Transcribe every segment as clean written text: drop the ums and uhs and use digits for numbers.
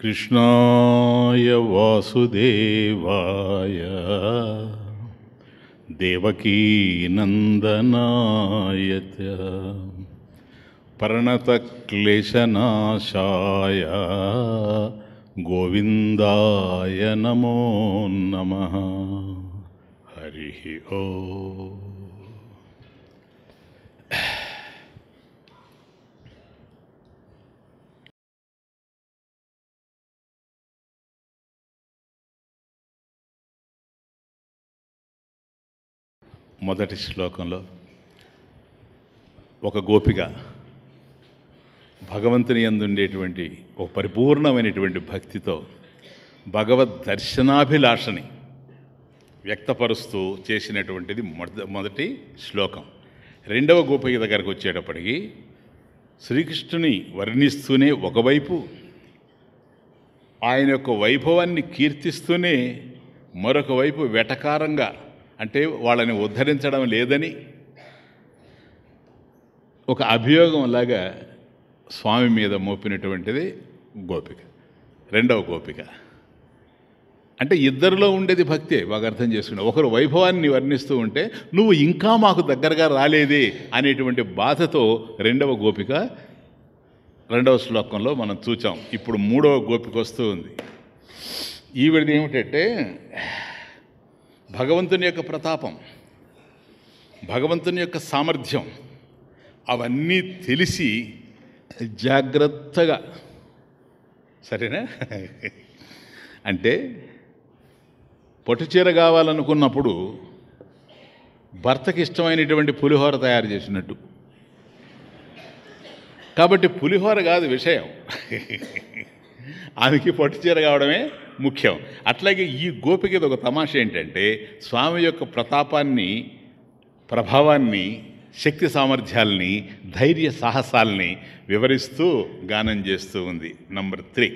कृष्णाय वासुदेवाय देवकीनन्दनाय च प्रणतक्लेशनाशाय गोविन्दाय नमो नमः। हरिः ओम्। మొదటి శ్లోకంలో ఒక గోపిక భగవంతుని యందు ఉండేటువంటి ఒక పరిపూర్ణమైనటువంటి భక్తితో భగవద్ దర్శనాభిలాషని వ్యక్తపరుస్తూ చేసినటువంటిది మొదటి శ్లోకం. రెండవ గోపిక దగ్గరకు వచ్చేటప్పటికి శ్రీకృష్ణుని వర్ణిస్తూనే ఒకవైపు ఆయన యొక్క వైభవాన్ని కీర్తిస్తూనే మరొక వైపు వెటకారంగా, అంటే వాళ్ళని ఉద్ధరించడం లేదని ఒక అభియోగంలాగా స్వామి మీద మోపినటువంటిది గోపిక. రెండవ గోపిక అంటే ఇద్దరిలో ఉండేది భక్తే. బాగా అర్థం చేసుకున్నావు. ఒకరు వైభవాన్ని వర్ణిస్తూ ఉంటే నువ్వు ఇంకా మాకు దగ్గరగా రాలేదే అనేటువంటి బాధతో రెండవ గోపిక రెండవ శ్లోకంలో మనం చూచాం. ఇప్పుడు మూడవ గోపిక వస్తూ ఉంది. ఈవిడది ఏమిటంటే భగవంతుని యొక్క ప్రతాపం, భగవంతుని యొక్క సామర్థ్యం అవన్నీ తెలిసి జాగ్రత్తగా, సరేనా, అంటే పట్టుచీర కావాలనుకున్నప్పుడు భర్తకి ఇష్టమైనటువంటి పులిహోర తయారు చేసినట్టు. కాబట్టి పులిహోర కాదు విషయం, ఆమెకి పట్టుచీర కావడమే ముఖ్యం. అట్లాగే ఈ గోపికది ఒక తమాష ఏంటంటే స్వామి యొక్క ప్రతాపాన్ని, ప్రభావాన్ని, శక్తి సామర్థ్యాల్ని, ధైర్య సాహసాల్ని వివరిస్తూ గానం చేస్తూ ఉంది. నంబర్ 3,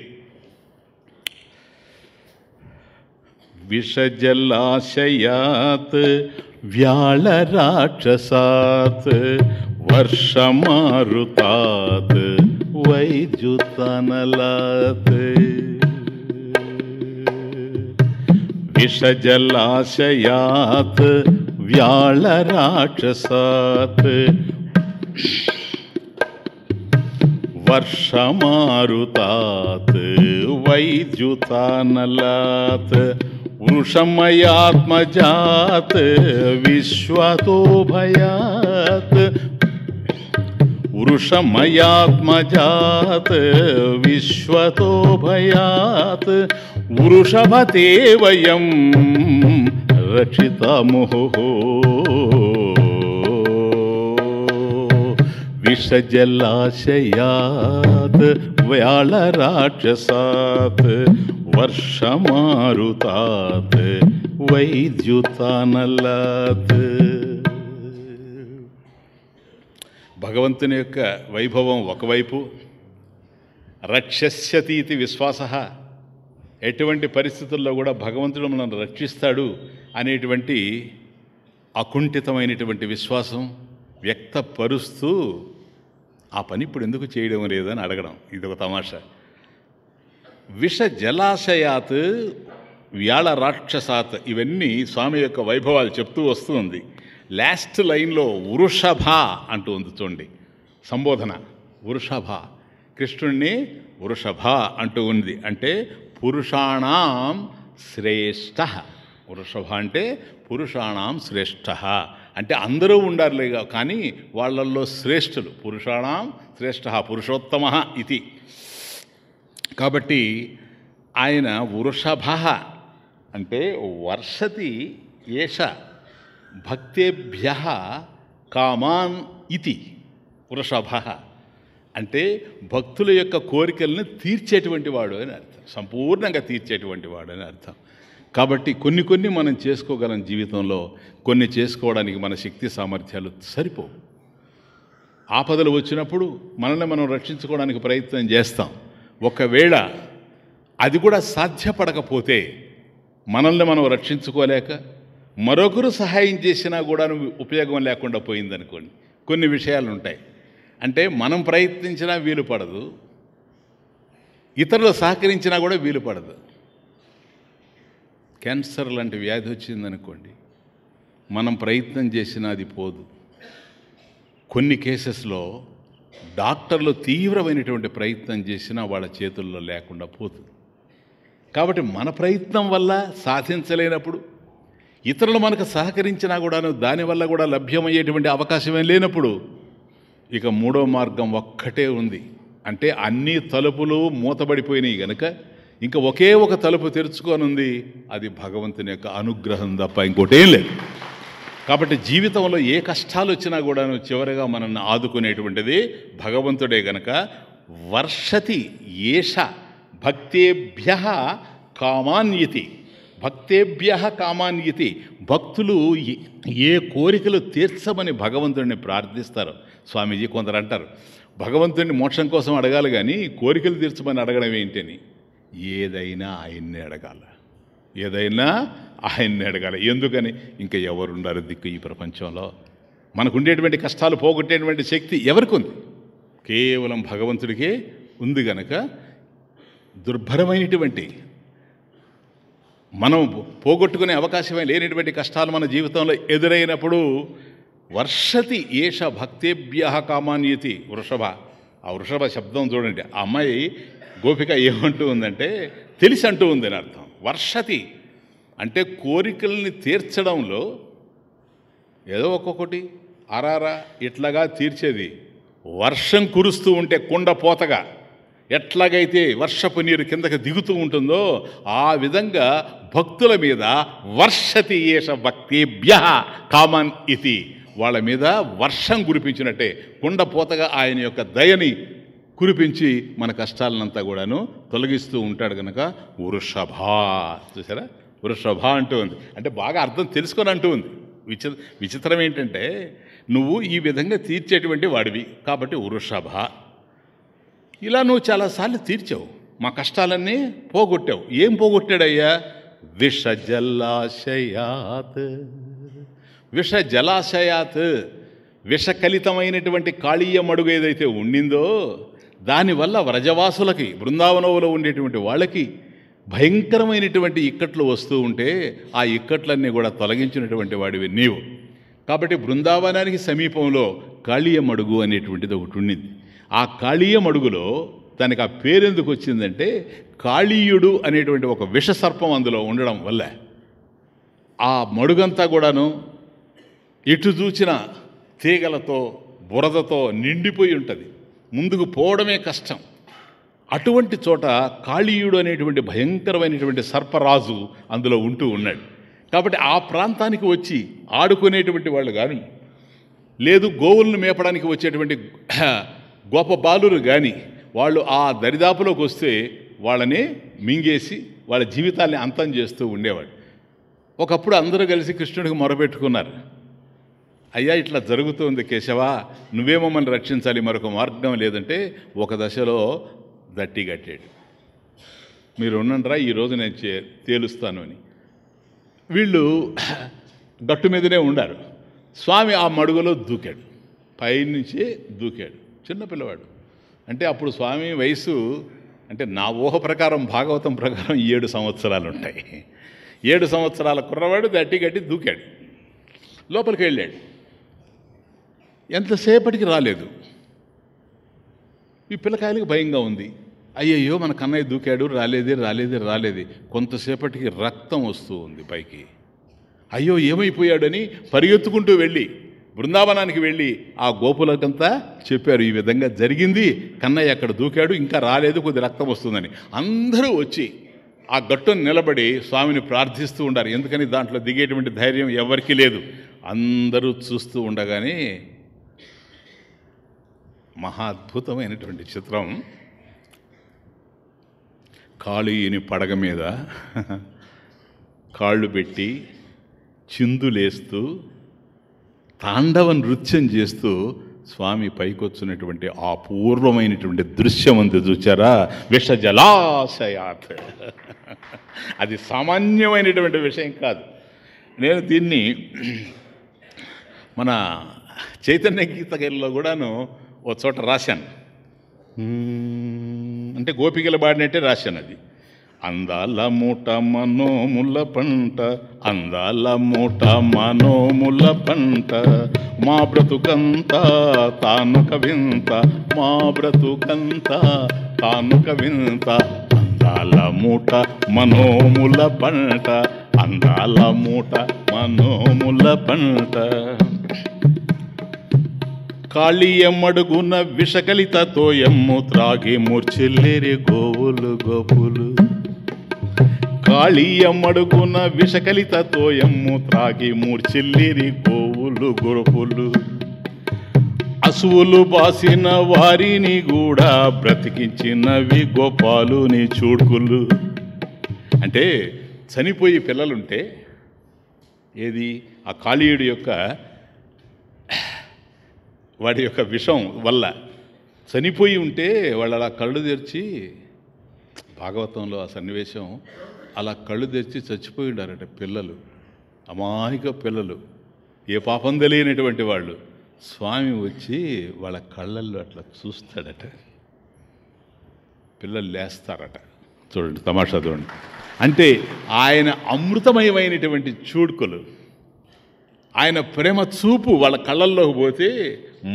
విషజలాశయాత్ వ్యాళరాక్షసాత్ వర్షమారుతాత్ వైద్యుతనలాత్. విషజలాశయాత్ వ్యాళరాక్షసాత్ వర్షమారుతాత్ వైద్యుతనలాత్ వృషమయాత్మజాత్ విశ్వతో భయాత్. వృషమయాత్మజాత్ విశ్వతో భయాత్ వృషభతే వయం రక్షితముః. విషజలాశయాత్ వ్యాళరాక్షసాత్ వర్షమారుతాత్ వైద్యుతనలాత్. భగవంతుని యొక్క వైభవం ఒకవైపు, రక్షస్యతీతి విశ్వాస, ఎటువంటి పరిస్థితుల్లో కూడా భగవంతుడు మనల్ని రక్షిస్తాడు అనేటువంటి అకుంఠితమైనటువంటి విశ్వాసం వ్యక్తపరుస్తూ ఆ పని ఇప్పుడు ఎందుకు చేయడం లేదని అడగడం, ఇదొక తమాషా. విష జలాశయాత్ వ్యాళ రాక్షసాత్, ఇవన్నీ స్వామి యొక్క వైభవాలు చెప్తూ వస్తూ ఉంది. లాస్ట్ లైన్లో వృషభ అంటూ ఉంది చూడండి, సంబోధన. వృషభ, కృష్ణుణ్ణి వృషభ అంటూ ఉంది. అంటే పురుషాణం శ్రేష్ఠ. వృషభ అంటే పురుషాణం శ్రేష్ఠ, అంటే అందరూ ఉండాలి కానీ వాళ్ళల్లో శ్రేష్ఠులు. పురుషాణం శ్రేష్ఠ పురుషోత్తమ ఇది. కాబట్టి ఆయన వృషభ అంటే వర్షతి ఏష భక్తేభ్య కామాన్ ఇతి. వృషభ అంటే భక్తుల యొక్క కోరికలను తీర్చేటువంటి వాడు అని అర్థం, సంపూర్ణంగా తీర్చేటువంటి వాడు అని అర్థం. కాబట్టి కొన్ని మనం చేసుకోగలం జీవితంలో, కొన్ని చేసుకోవడానికి మన శక్తి సామర్థ్యాలు సరిపోవు. ఆపదలు వచ్చినప్పుడు మనల్ని మనం రక్షించుకోవడానికి ప్రయత్నం చేస్తాం. ఒకవేళ అది కూడా సాధ్యపడకపోతే, మనల్ని మనం రక్షించుకోలేక మరొకరు సహాయం చేసినా కూడా ఉపయోగం లేకుండా పోయిందనుకోండి, కొన్ని విషయాలు ఉంటాయి. అంటే మనం ప్రయత్నించినా వీలు పడదు, ఇతరులు సహకరించినా కూడా వీలు పడదు. క్యాన్సర్ లాంటి వ్యాధి వచ్చిందనుకోండి, మనం ప్రయత్నం చేసినా అది పోదు. కొన్ని కేసెస్లో డాక్టర్లు తీవ్రమైనటువంటి ప్రయత్నం చేసినా వాళ్ళ చేతుల్లో లేకుండా పోతుంది. కాబట్టి మన ప్రయత్నం వల్ల సాధించలేనప్పుడు, ఇతరులు మనకు సహకరించినా కూడాను దానివల్ల కూడా లభ్యమయ్యేటువంటి అవకాశమే లేనప్పుడు, ఇక మూడో మార్గం ఒక్కటే ఉంది. అంటే అన్ని తలుపులు మూతబడిపోయినాయి గనుక ఇంకా ఒకే ఒక తలుపు తెరుచుకొని ఉంది, అది భగవంతుని యొక్క అనుగ్రహం తప్ప ఇంకోటేం లేదు. కాబట్టి జీవితంలో ఏ కష్టాలు వచ్చినా కూడాను చివరిగా మనల్ని ఆదుకునేటువంటిది భగవంతుడే గనక వర్షతి ఏష భక్తేభ్య కామాన్యతి. భక్తేభ్య కామాన్యతి. భక్తులు ఏ కోరికలు తీర్చమని భగవంతుడిని ప్రార్థిస్తారు. స్వామీజీ కొందరు అంటారు, భగవంతుడిని మోక్షం కోసం అడగాలి కానీ కోరికలు తీర్చమని అడగడం ఏంటని. ఏదైనా ఆయన్ని అడగాల, ఏదైనా ఆయన్ని అడగాలి. ఎందుకని? ఇంకా ఎవరున్నారు దిక్కు ఈ ప్రపంచంలో? మనకు ఉండేటువంటి కష్టాలు పోగొట్టేటువంటి శక్తి ఎవరికి ఉంది? కేవలం భగవంతుడికే ఉంది. గనక దుర్భరమైనటువంటి, మనం పోగొట్టుకునే అవకాశమే లేనటువంటి కష్టాలు మన జీవితంలో ఎదురైనప్పుడు వర్షతి ఏష భక్తేభ్య కామాన్యతి. వృషభ, ఆ వృషభ శబ్దం చూడండి. ఆ అమ్మాయి గోపిక ఏమంటూ ఉందంటే తెలిసి అంటూ ఉంది అని అర్థం. వర్షతి అంటే కోరికల్ని తీర్చడంలో ఏదో ఒక్కొక్కటి అరారా ఇట్లాగా తీర్చేది. వర్షం కురుస్తూ ఉంటే కుండ పోతగా ఎట్లాగైతే వర్షపు నీరు కిందకి దిగుతూ ఉంటుందో ఆ విధంగా భక్తుల మీద వర్షతి ఏష భక్తేభ్య కామన్ ఇతి. వాళ్ళ మీద వర్షం కురిపించినట్టే కుండపోతగా ఆయన యొక్క దయని కురిపించి మన కష్టాలనంతా కూడాను తొలగిస్తూ ఉంటాడు కనుక వృషభ. చూసారా, వృషభ అంటూ ఉంది అంటే బాగా అర్థం తెలుసుకొని అంటూ ఉంది. విచిత్రం ఏంటంటే నువ్వు ఈ విధంగా తీర్చేటువంటి వాడివి కాబట్టి వృషభ. ఇలా నువ్వు చాలాసార్లు తీర్చావు, మా కష్టాలన్నీ పోగొట్టావు. ఏం పోగొట్టాడయ్యా? విష జలాశయాత్. విష జలాశయాత్, విషకలితమైనటువంటి కాళీయ మడుగు ఏదైతే ఉండిందో దానివల్ల వ్రజవాసులకి, బృందావనంలో ఉండేటువంటి వాళ్ళకి భయంకరమైనటువంటి ఇక్కట్లు వస్తూ ఉంటే ఆ ఇక్కట్లన్నీ కూడా తొలగించినటువంటి వాడివి నీవు. కాబట్టి బృందావనానికి సమీపంలో కాళీయ మడుగు అనేటువంటిది ఒకటి ఉండింది. ఆ కాళీయ మడుగులో దానికి ఆ పేరెందుకు వచ్చిందంటే కాళీయుడు అనేటువంటి ఒక విషసర్పం అందులో ఉండడం వల్ల ఆ మడుగంతా కూడాను ఎటు చూచిన తీగలతో బురదతో నిండిపోయి ఉంటుంది, ముందుకు పోవడమే కష్టం. అటువంటి చోట కాళీయుడు అనేటువంటి భయంకరమైనటువంటి సర్పరాజు అందులో ఉంటూ ఉన్నాడు. కాబట్టి ఆ ప్రాంతానికి వచ్చి ఆడుకునేటువంటి వాళ్ళు కానీ, లేదు గోవులను మేపడానికి వచ్చేటువంటి గొప్ప బాలురు కానీ వాళ్ళు ఆ దరిదాపులోకి వస్తే వాళ్ళని మింగేసి వాళ్ళ జీవితాన్ని అంతం చేస్తూ ఉండేవాడు. ఒకప్పుడు అందరూ కలిసి కృష్ణుడికి మొరపెట్టుకున్నారు, అయ్యా ఇట్లా జరుగుతుంది కేశవ, నువ్వే మమ్మల్ని రక్షించాలి, మరొక మార్గం లేదంటే ఒక దశలో దట్టి కట్టాడు. మీరు ఉండండిరా, ఈరోజు నేను తేలుస్తాను అని. వీళ్ళు గట్టు మీదనే ఉండారు. స్వామి ఆ మడుగులో దూకాడు, పైనుంచి దూకాడు. చిన్నపిల్లవాడు అంటే అప్పుడు స్వామి వయసు అంటే నా ఊహ ప్రకారం భాగవతం ప్రకారం 7 సంవత్సరాలు ఉంటాయి. 7 సంవత్సరాల కుర్రవాడు దట్టి కట్టి దూకాడు, లోపలికి వెళ్ళాడు. ఎంతసేపటికి రాలేదు. ఈ పిల్లకాయలకి భయంగా ఉంది. అయ్యయ్యో మన కన్నయ్య దూకాడు, రాలేదే. కొంతసేపటికి రక్తం వస్తూ ఉంది పైకి. అయ్యో ఏమైపోయాడని పరిగెత్తుకుంటూ వెళ్ళి బృందావనానికి వెళ్ళి ఆ గోపులకంతా చెప్పారు, ఈ విధంగా జరిగింది, కన్నయ్య అక్కడ దూకాడు, ఇంకా రాలేదు, కొద్ది రక్తం వస్తుందని. అందరూ వచ్చి ఆ గట్టును నిలబడి స్వామిని ప్రార్థిస్తూ ఉండారు. ఎందుకని దాంట్లో దిగేటువంటి ధైర్యం ఎవరికీ లేదు. అందరూ చూస్తూ ఉండగానే మహా అద్భుతమైనటువంటి చిత్రం, కాళీయుని పడగ మీద కాళ్ళు పెట్టి చిందులేస్తూ తాండవ నృత్యం చేస్తూ స్వామి పైకొచ్చినటువంటి ఆ పూర్వమైనటువంటి దృశ్యం అంతా చూచారా? విష జలాశయాత్. అది సామాన్యమైనటువంటి విషయం కాదు. నేను దీన్ని మన చైతన్య గీతలో కూడాను ఓ చోట రాశాను. అంటే గోపికలు పాడినట్టే రాశాను అది. అందాల మూట మనోముల పంట, అందాల మూట మనోముల పంట, మా బ్రతుకంతా తానుక వింత, మా బ్రతుకంతా తానుక వింత. అందాల మూట మనోముల పంట, అందాల మూట మనోముల పంట. కాళీయమ్మడుగున విషకలిత తోయమ్ము త్రాగి మూర్చిల్లేరి గోవులు గోపులు. కాళీయమ్మడుగున విషకలిత తోయమ్ము త్రాగి మూర్చిల్లేరి గోవులు గోపులు. అసువులు బాసిన వారిని కూడా బ్రతికించినవి గోపాలుని చూడుకులు. అంటే చనిపోయి పిల్లలుంటే ఏది ఆ కాళీయుడి యొక్క వాడి యొక్క విషం వల్ల చనిపోయి ఉంటే వాళ్ళు అలా కళ్ళు తెరిచి, భాగవతంలో ఆ సన్నివేశం, అలా కళ్ళు తెరిచి చచ్చిపోయి ఉండారట పిల్లలు, అమాయక పిల్లలు, ఏ పాపం తెలియనటువంటి వాళ్ళు. స్వామి వచ్చి వాళ్ళ కళ్ళల్లో అట్లా చూస్తాడట, పిల్లలు లేస్తారట. చూడండి తమాషా చూడండి. అంటే ఆయన అమృతమయమైనటువంటి చూడుకలు, ఆయన ప్రేమ చూపు వాళ్ళ కళ్ళల్లోకి పోతే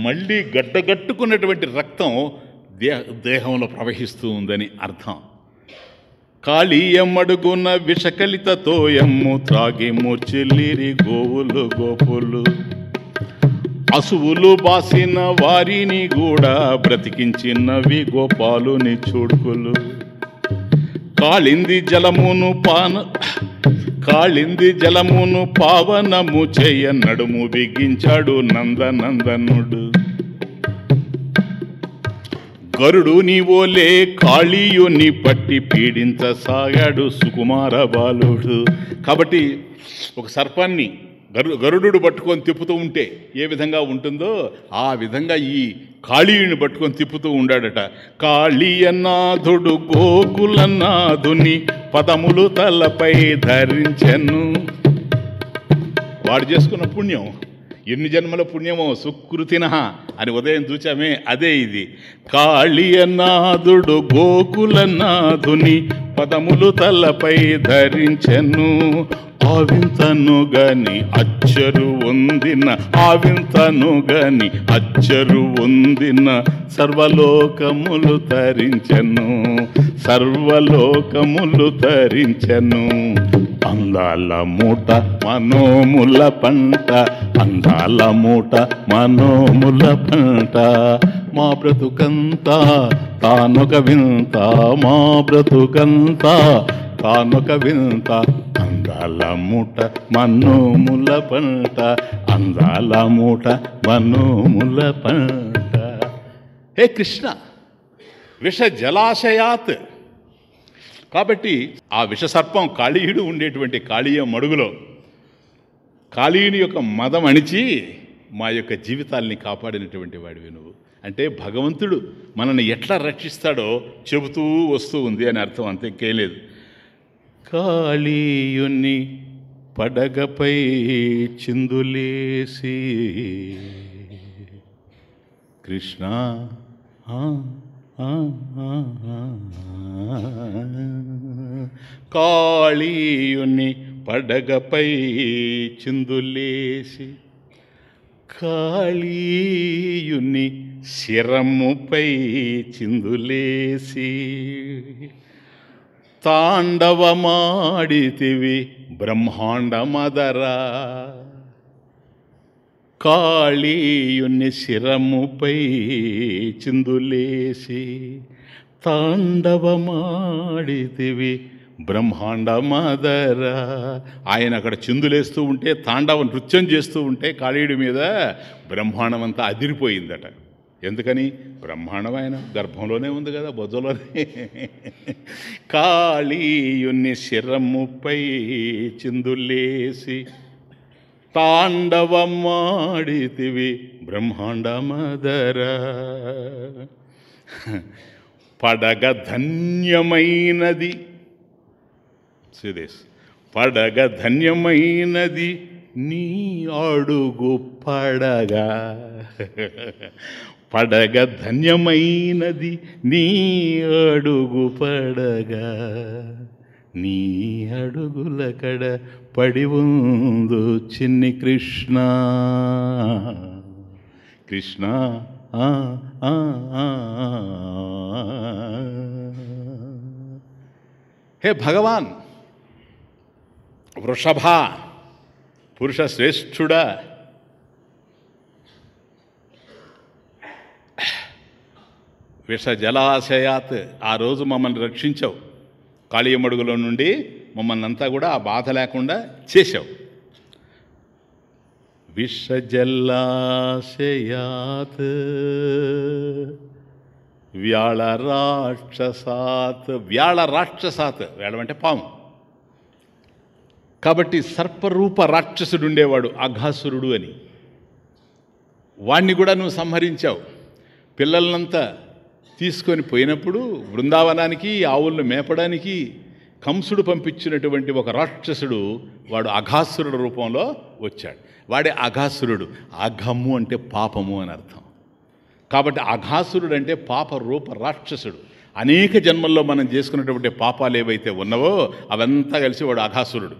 మళ్ళీ గడ్డగట్టుకున్నటువంటి రక్తం దేహంలో ప్రవహిస్తూ ఉందని అర్థం. కాళీయమ్మడుగున విషకలిత తోయమ్ము త్రాగి మూర్చిల్లిరి గోవులు గోపులు. అసువులు బాసిన వారిని కూడా బ్రతికించినవి గోపాలుని చూడుకులు. కాళింది జలమును పావనము చేయ నడుము బిగించాడు నందనందనుడు. గరుడు నీవోలే కాళీయుని పట్టి పీడించసాగాడు సుకుమార బాలుడు. కాబట్టి ఒక సర్పాన్ని గరుడు పట్టుకొని తిప్పుతూ ఉంటే ఏ విధంగా ఉంటుందో ఆ విధంగా ఈ కాళీయుని పట్టుకొని తిప్పుతూ ఉండాడట. కాళీయనాథుడు గోకులనాథుని పదములు తలపై ధరించెను. వాడు చేసుకున్న పుణ్యం ఎన్ని జన్మల పుణ్యమో, సుకృతిన అని ఉదయం చూచామే, అదే ఇది. కాళీయనాథుడు గోకులనాథుని పదములు తలపై ధరించెను. ఆవింతను గని అచ్చరు వందిన, ఆవింతను గని అచ్చరు వందిన, సర్వలోకములు తరించెను, సర్వలోకములు తరించెను. అందాల మూట మనోముల పంట, అందాల మూట మనోముల పంట, మా బ్రతుకంతా తానొక వింత, మా బ్రతుకంతా తానొక వింత. అందాల మూట మనోముల పంట, అందాల మూట మనోముల పంట. హే కృష్ణ, విష జలాశయాత్. కాబట్టి ఆ విషసర్పం కాళీయుడు ఉండేటువంటి కాళీయ మడుగులో కాళీయుని యొక్క మదం అణిచి మా యొక్క జీవితాల్ని కాపాడినటువంటి వాడివి నువ్వు. అంటే భగవంతుడు మనల్ని ఎట్లా రక్షిస్తాడో చెబుతూ వస్తూ ఉంది అని అర్థం, అంతేకేం లేదు. కాళీయుని పడగపై చిందులేసి కృష్ణ కాళీయుని పడగపై చిందులేసి, కాళీయుని శిరముపై చిందులేసి, తాండవమాడితివి బ్రహ్మాండమదరా. కాళీయుని శిరముపై చిందులేసి, తాండవమాడితివి బ్రహ్మాండమదరా. ఆయన అక్కడ చిందులేస్తూ ఉంటే, తాండవ నృత్యం చేస్తూ ఉంటే కాళీయుడి మీద బ్రహ్మాండం అంతా అదిరిపోయిందట. ఎందుకని? బ్రహ్మాండం ఆయన గర్భంలోనే ఉంది కదా, బొజ్జలోనే. కాళీయుని శిరముపై చిందులేసి, తాండవమాడితివి బ్రహ్మాండమదరా. పడగ ధన్యమైనది, పడగ ధన్యమైనది నీ అడుగు పడగా. పడగ ధన్యమైనది నీ అడుగు పడగా, నీ అడుగుల కడ పడి ఉందు చిన్ని కృష్ణ. కృష్ణ ఆ ఆ ఆ. హే భగవాన్, వృషభ, పురుష శ్రేష్ఠుడా, విష జలాశయాత్, ఆ రోజు మమ్మల్ని రక్షించావు, కాళీయమడుగులో నుండి మమ్మల్ని అంతా కూడా ఆ బాధ లేకుండా చేశావు. విష జలాశయాత్ వ్యాళ రాక్షసాత్, వ్యాళ రాక్షసాత్, వేళమంటే పాము. కాబట్టి సర్పరూప రాక్షసుడు ఉండేవాడు అఘాసురుడు అని, వాణ్ణి కూడా నువ్వు సంహరించావు. పిల్లలనంతా తీసుకొని పోయినప్పుడు బృందావనానికి ఆవులను మేపడానికి కంసుడు పంపించినటువంటి ఒక రాక్షసుడు, వాడు అఘాసురుడు రూపంలో వచ్చాడు. వాడే అఘాసురుడు. అఘము అంటే పాపము అని అర్థం. కాబట్టి అఘాసురుడు అంటే పాప రూప రాక్షసుడు. అనేక జన్మల్లో మనం చేసుకున్నటువంటి పాపాలు ఏవైతే ఉన్నావో అవంతా కలిసి వాడు అఘాసురుడు.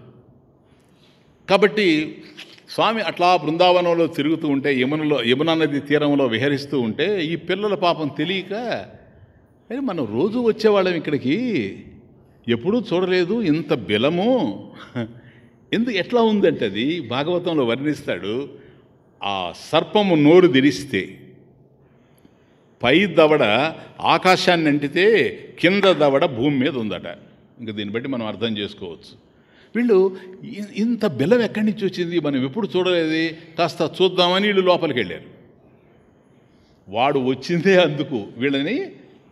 కాబట్టి స్వామి అట్లా బృందావనంలో తిరుగుతూ ఉంటే, యమునా నది తీరంలో విహరిస్తూ ఉంటే, ఈ పిల్లల పాపం తెలియక, మనం రోజు వచ్చేవాళ్ళం ఇక్కడికి, ఎప్పుడూ చూడలేదు ఇంత బిలము, ఎట్లా ఉందంటే అది భాగవతంలో వర్ణిస్తాడు. ఆ సర్పము నోరు తెరిస్తే పై దవడ ఆకాశాన్ని అంటితే కింద దవడ భూమి మీద ఉందట. ఇంకా దీన్ని బట్టి మనం అర్థం చేసుకోవచ్చు. వీళ్ళు ఇంత బెల్లం ఎక్కడి నుంచి వచ్చింది, మనం ఎప్పుడు చూడలేదు, కాస్త చూద్దామని వీళ్ళు లోపలికి వెళ్ళారు. వాడు వచ్చిందే అందుకు, వీళ్ళని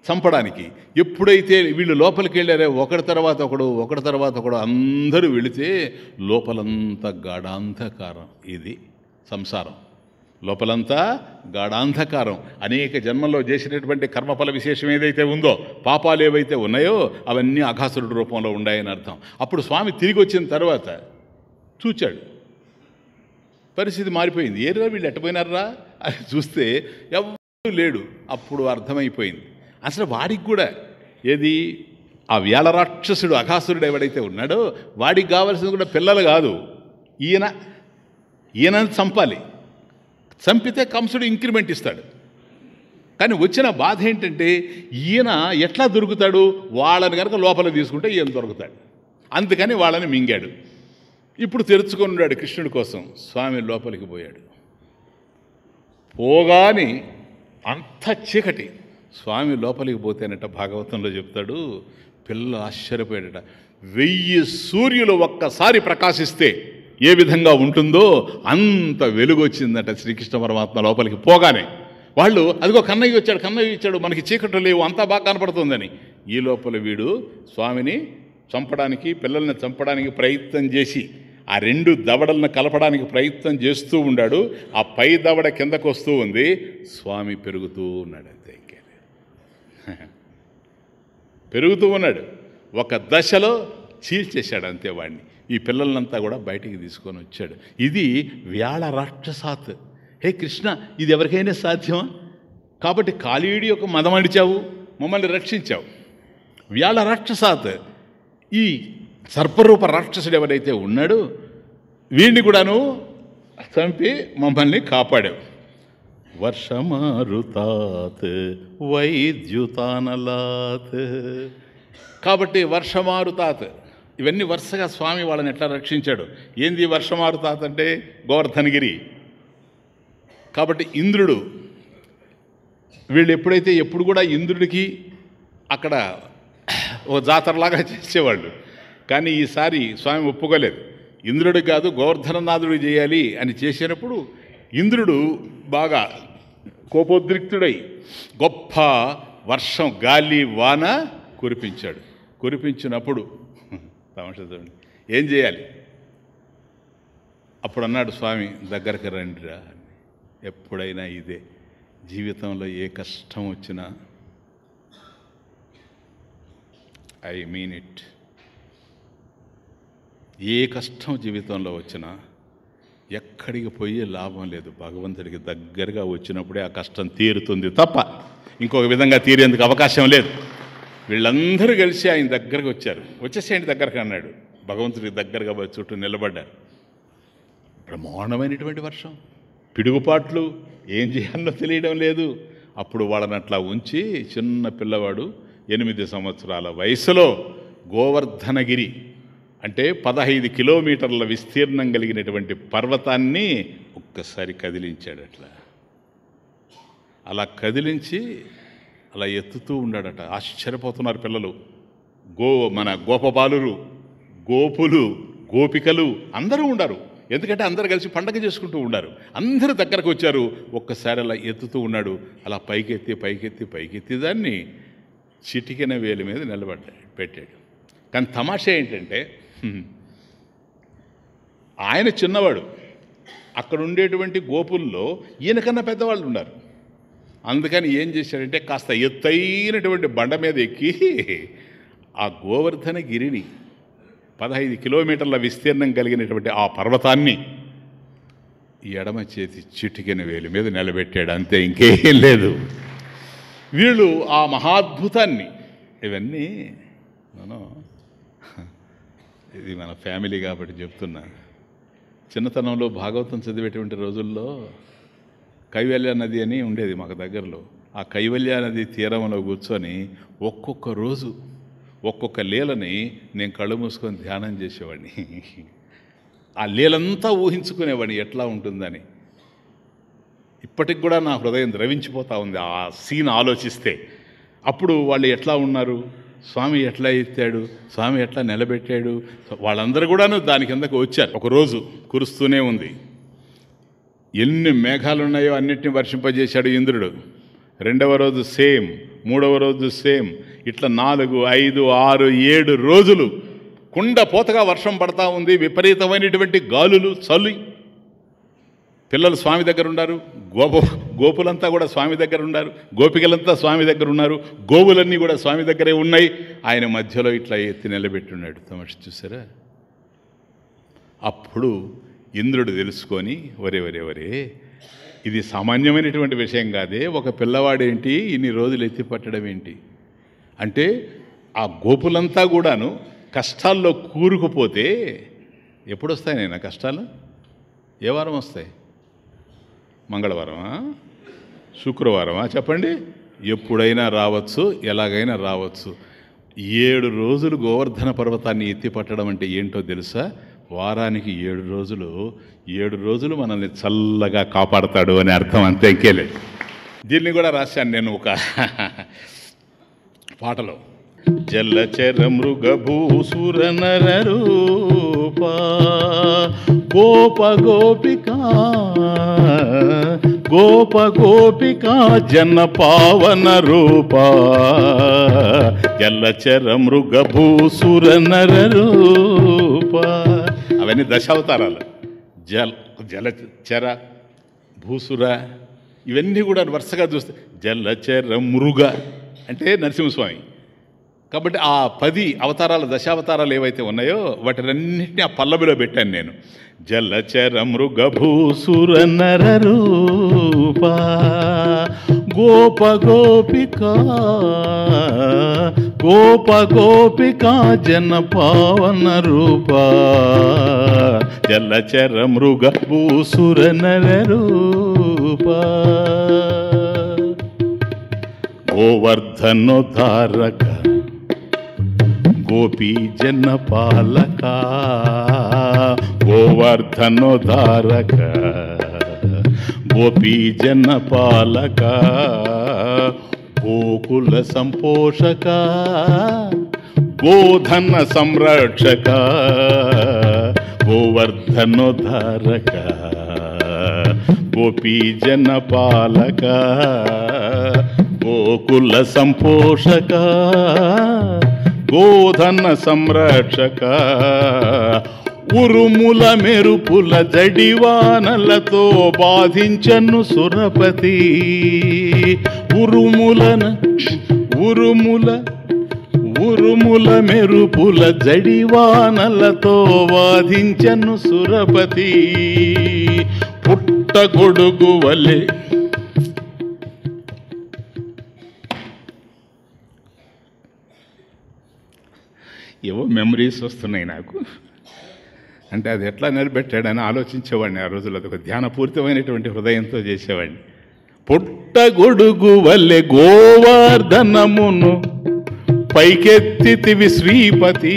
చంపడానికి. ఎప్పుడైతే వీళ్ళు లోపలికి వెళ్ళారో ఒకటి తర్వాత ఒకడు అందరూ వెళితే లోపలంతా గాఢాంధకారం. ఇది సంసారం, లోపలంతా గాఢాంధకారం. అనేక జన్మల్లో చేసినటువంటి కర్మఫల విశేషం ఏదైతే ఉందో, పాపాలు ఏవైతే ఉన్నాయో అవన్నీ అఘాసురుడు రూపంలో ఉన్నాయని అర్థం. అప్పుడు స్వామి తిరిగి వచ్చిన తర్వాత చూచాడు, పరిస్థితి మారిపోయింది. ఏరా వీళ్ళు ఎట్టపోయినారా అని చూస్తే ఎవరు లేడు. అప్పుడు అర్థమైపోయింది అసలు వాడికి కూడా ఏది ఆ వ్యాళ రాక్షసుడు అఘాసురుడు ఎవడైతే ఉన్నాడో వాడికి కావాల్సింది కూడా పిల్లలు కాదు, ఈయనని చంపాలి. చంపితే కంసుడు ఇంక్రిమెంట్ ఇస్తాడు. కానీ వచ్చిన బాధ ఏంటంటే ఈయన ఎట్లా దొరుకుతాడు, వాళ్ళని కనుక లోపల తీసుకుంటే ఈయన దొరుకుతాడు. అందుకని వాళ్ళని మింగాడు. ఇప్పుడు తెరుచుకొని ఉన్నాడు కృష్ణుడి కోసం. స్వామి లోపలికి పోయాడు. పోగాని అంత చీకటి. స్వామి లోపలికి పోతేనట భాగవతంలో చెప్తాడు, పిల్లలు ఆశ్చర్యపోయాడట. 1000 సూర్యులు ఒక్కసారి ప్రకాశిస్తే ఏ విధంగా ఉంటుందో అంత వెలుగు వచ్చిందట శ్రీకృష్ణ పరమాత్మ లోపలికి పోగానే. వాళ్ళు అదిగో కన్నయ్య ఇచ్చాడు, మనకి చీకట్లు లేవు, అంతా బాగా కనపడుతుందని. ఈ లోపల వీడు స్వామిని చంపడానికి, పిల్లల్ని చంపడానికి ప్రయత్నం చేసి ఆ 2 దవడలను కలపడానికి ప్రయత్నం చేస్తూ ఉన్నాడు. ఆ పై దవడ కిందకు వస్తూ ఉంది, స్వామి పెరుగుతూ ఉన్నాడు. అంతే, ఇంకే పెరుగుతూ ఉన్నాడు. ఒక దశలో చీల్చేశాడు అంతే వాడిని. ఈ పిల్లలంతా కూడా బయటికి తీసుకొని వచ్చాడు. ఇది వ్యాళ రాక్షసాత్. హే కృష్ణ, ఇది ఎవరికైనా సాధ్యమా? కాబట్టి కాళీయుడి యొక్క మదం అడిచావు, మమ్మల్ని రక్షించావు. వ్యాళ రాక్షసాత్, ఈ సర్పరూప రాక్షసుడు ఎవరైతే ఉన్నాడో వీడిని కూడాను చంపి మమ్మల్ని కాపాడావు. వర్షమారుతాత్ వైద్యుతానలాత్. కాబట్టి వర్షమారుతాత్, ఇవన్నీ వరుసగా స్వామి వాళ్ళని ఎట్లా రక్షించాడు. ఏంది వర్షమారుతాత్ అంటే గోవర్ధనగిరి. కాబట్టి ఇంద్రుడు, వీళ్ళు ఎప్పుడు కూడా ఇంద్రుడికి అక్కడ ఓ జాతరలాగా చేసేవాళ్ళు. కానీ ఈసారి స్వామి ఒప్పుకోలేదు. ఇంద్రుడు కాదు గోవర్ధననాథుడు చేయాలి అని చేసినప్పుడు ఇంద్రుడు బాగా కోపోద్రిక్తుడై గొప్ప వర్షం, గాలి, వాన కురిపించాడు. కురిపించినప్పుడు తమాషాదండి ఏం చేయాలి? అప్పుడు అన్నాడు స్వామి, దగ్గరికి రండిరా. ఎప్పుడైనా ఇదే జీవితంలో ఏ కష్టం వచ్చినా, ఐ మీన్ ఇట్, ఏ కష్టం జీవితంలో వచ్చినా ఎక్కడికి పోయి లాభం లేదు. భగవంతుడికి దగ్గరగా వచ్చినప్పుడే ఆ కష్టం తీరుతుంది తప్ప ఇంకొక విధంగా తీరేందుకు అవకాశం లేదు. వీళ్ళందరూ కలిసి ఆయన దగ్గరకు వచ్చారు. వచ్చేసేయండి దగ్గరకు అన్నాడు. భగవంతుడికి దగ్గరగా చుట్టూ నిలబడ్డారు. బ్రహ్మాండమైనటువంటి వర్షం, పిడుగుపాట్లు, ఏం చేయాలో తెలియడం లేదు. అప్పుడు వాళ్ళని అట్లా ఉంచి చిన్న పిల్లవాడు 8 సంవత్సరాల వయసులో గోవర్ధనగిరి అంటే 15 కిలోమీటర్ల విస్తీర్ణం కలిగినటువంటి పర్వతాన్ని ఒక్కసారి కదిలించాడు. అలా కదిలించి అలా ఎత్తుతూ ఉన్నాడట. ఆశ్చర్యపోతున్నారు పిల్లలు. మన గోపబాలురు, గోపులు, గోపికలు అందరూ ఉన్నారు. ఎందుకంటే అందరూ కలిసి పండగ చేసుకుంటూ ఉన్నారు. అందరూ దగ్గరకు వచ్చారు. ఒక్కసారి అలా ఎత్తుతూ ఉన్నాడు. అలా పైకెత్తి దాన్ని చిటికెన వేలి మీద పెట్టాడు. కానీ తమాషా ఏంటంటే ఆయన చిన్నవాడు, అక్కడ ఉండేటువంటి గోపుల్లో ఈయనకన్నా పెద్దవాళ్ళు ఉన్నారు. అందుకని ఏం చేశాడంటే కాస్త ఎత్తైనటువంటి బండ మీద ఎక్కి ఆ గోవర్ధనగిరిని 15 కిలోమీటర్ల విస్తీర్ణం కలిగినటువంటి ఆ పర్వతాన్ని ఎడమ చేతి చిటికెన వేలి మీద నిలబెట్టాడు. అంతే, ఇంకేం లేదు. వీళ్ళు ఆ మహాద్భుతాన్ని, ఇవన్నీ ఇది మన ఫ్యామిలీ కాబట్టి చెప్తున్నా. చిన్నతనంలో భాగవతం చదివేటువంటి రోజుల్లో కైవల్య నది అని ఉండేది మాకు దగ్గరలో. ఆ కైవల్య నది తీరంలో కూర్చొని ఒక్కొక్క రోజు ఒక్కొక్క లీలని నేను కళ్ళు మూసుకొని ధ్యానం చేసేవాడిని. ఆ లీలంతా ఊహించుకునేవాడిని ఎట్లా ఉంటుందని. ఇప్పటికి కూడా నా హృదయం ద్రవించిపోతూ ఉంది ఆ సీన్ ఆలోచిస్తే. అప్పుడు వాళ్ళు ఎట్లా ఉన్నారు, స్వామి ఎట్లా ఎత్తాడు, స్వామి ఎట్లా నిలబెట్టాడు, వాళ్ళందరూ కూడాను దాని కిందకు వచ్చారు. ఒకరోజు కురుస్తూనే ఉంది. ఎన్ని మేఘాలు ఉన్నాయో అన్నిటిని వర్షింపజేశాడు ఇంద్రుడు. రెండవ రోజు సేమ్, మూడవ రోజు సేమ్, ఇట్లా 4, 5, 6, 7 రోజులు కుండపోతగా వర్షం పడతా ఉంది. విపరీతమైనటువంటి గాలులు, చలి. పిల్లలు స్వామి దగ్గర ఉన్నారు, గోపులంతా కూడా స్వామి దగ్గర ఉన్నారు, గోపికలంతా స్వామి దగ్గర ఉన్నారు, గోవులన్నీ కూడా స్వామి దగ్గరే ఉన్నాయి. ఆయన మధ్యలో ఇట్లా ఎత్తి నిలబెట్టున్నాడు. తమాష చూసారా? అప్పుడు ఇంద్రుడు తెలుసుకొని, ఒరే ఇది సామాన్యమైనటువంటి విషయం కాదే, ఒక పిల్లవాడేంటి ఇన్ని రోజులు ఎత్తి పట్టడం ఏంటి అంటే, ఆ గోపులంతా కూడాను కష్టాల్లో కూరుకుపోతే ఎప్పుడు వస్తాయి నాయన కష్టాలు? ఏ వారం వస్తాయి? మంగళవారమా, శుక్రవారమా? చెప్పండి. ఎప్పుడైనా రావచ్చు, ఎలాగైనా రావచ్చు. 7 రోజులు గోవర్ధన పర్వతాన్ని ఎత్తి పట్టడం అంటే ఏంటో తెలుసా? వారానికి 7 రోజులు, 7 రోజులు మనల్ని చల్లగా కాపాడతాడు అని అర్థం. అంతే, ఇంకేలే. దీన్ని కూడా రాశాను నేను ఒక పాటలో. జలచర మృగభూసుర నర రూప గోప గోపికా జన పావన రూప జలచర మృగభూసుర నర రూప. అవన్నీ దశావతారాలు. జలచర, భూసుర, ఇవన్నీ కూడా వరుసగా చూస్తే జలచర మృగ అంటే నరసింహస్వామి. కాబట్టి ఆ 10 అవతారాలు, దశావతారాలు ఏవైతే ఉన్నాయో వాటినన్నింటినీ ఆ పల్లవిలో పెట్టాను నేను. జలచర మృగభూసుర నర రూప గోప గోపికా జన పావన రూప జలచర మృగభూసుర నర రూప గోవర్ధనోద్ధారక గోపీ జన పాలక గోవర్ధనోద్ధారక గోపీ జన పాలక గోకుల సంపోషక గోధన సంరక్షక గోవర్ధనోద్ధారక గోపీ జన పాలక గోకుల సంపోషక గోధన సంరక్షక ఉరుముల మెరుపుల జడివానలతో బాధించను సురపతి ఉరుముల మెరుపుల జడివానలతో వాదించను సురపతి పుట్టగొడుగు వలె. ఏవో మెమరీస్ వస్తున్నాయి నాకు. అంటే అది ఎట్లా నిలబెట్టాడని ఆలోచించేవాడిని ఆ రోజుల్లో. అదొక ధ్యానపూరితమైనటువంటి హృదయంతో చేసేవాడిని. పుట్టగొడుగు వల్లె గోవర్ధనమును పైకెత్తితివి శ్రీపతి,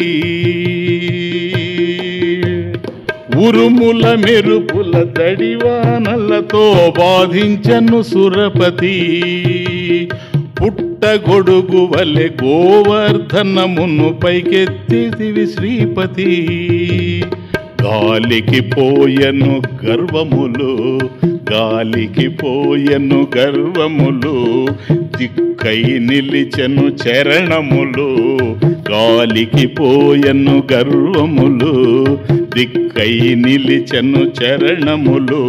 ఉరుముల మెరుపుల దడివానలతో బాధించను సురపతి, పుట్టగొడుగు వల్లె గోవర్ధనమును పైకెత్తితివి శ్రీపతి. గాలికి పోయను గర్వములు, గాలికి పోయను గర్వములు, దిక్కై నిలిచెను చరణములు. గాలికి పోయను గర్వములు, దిక్కై నిలిచెను చరణములు.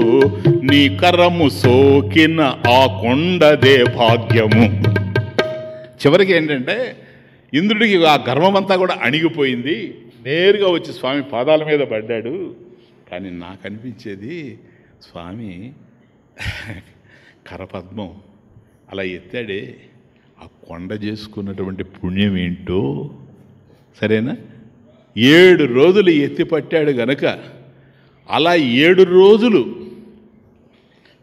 నీ కరము సోకిన ఆ కొండదే భాగ్యము. చివరికి ఏంటంటే ఇంద్రుడికి ఆ గర్వమంతా కూడా అణిగిపోయింది. నేరుగా వచ్చి స్వామి పాదాల మీద పడ్డాడు. కానీ నాకు అనిపించేది స్వామి కరపద్మం అలా ఎత్తాడే, ఆ కొండ చేసుకున్నటువంటి పుణ్యం ఏంటో. సరేనా? 7 రోజులు ఎత్తి పట్టాడు గనక అలా 7 రోజులు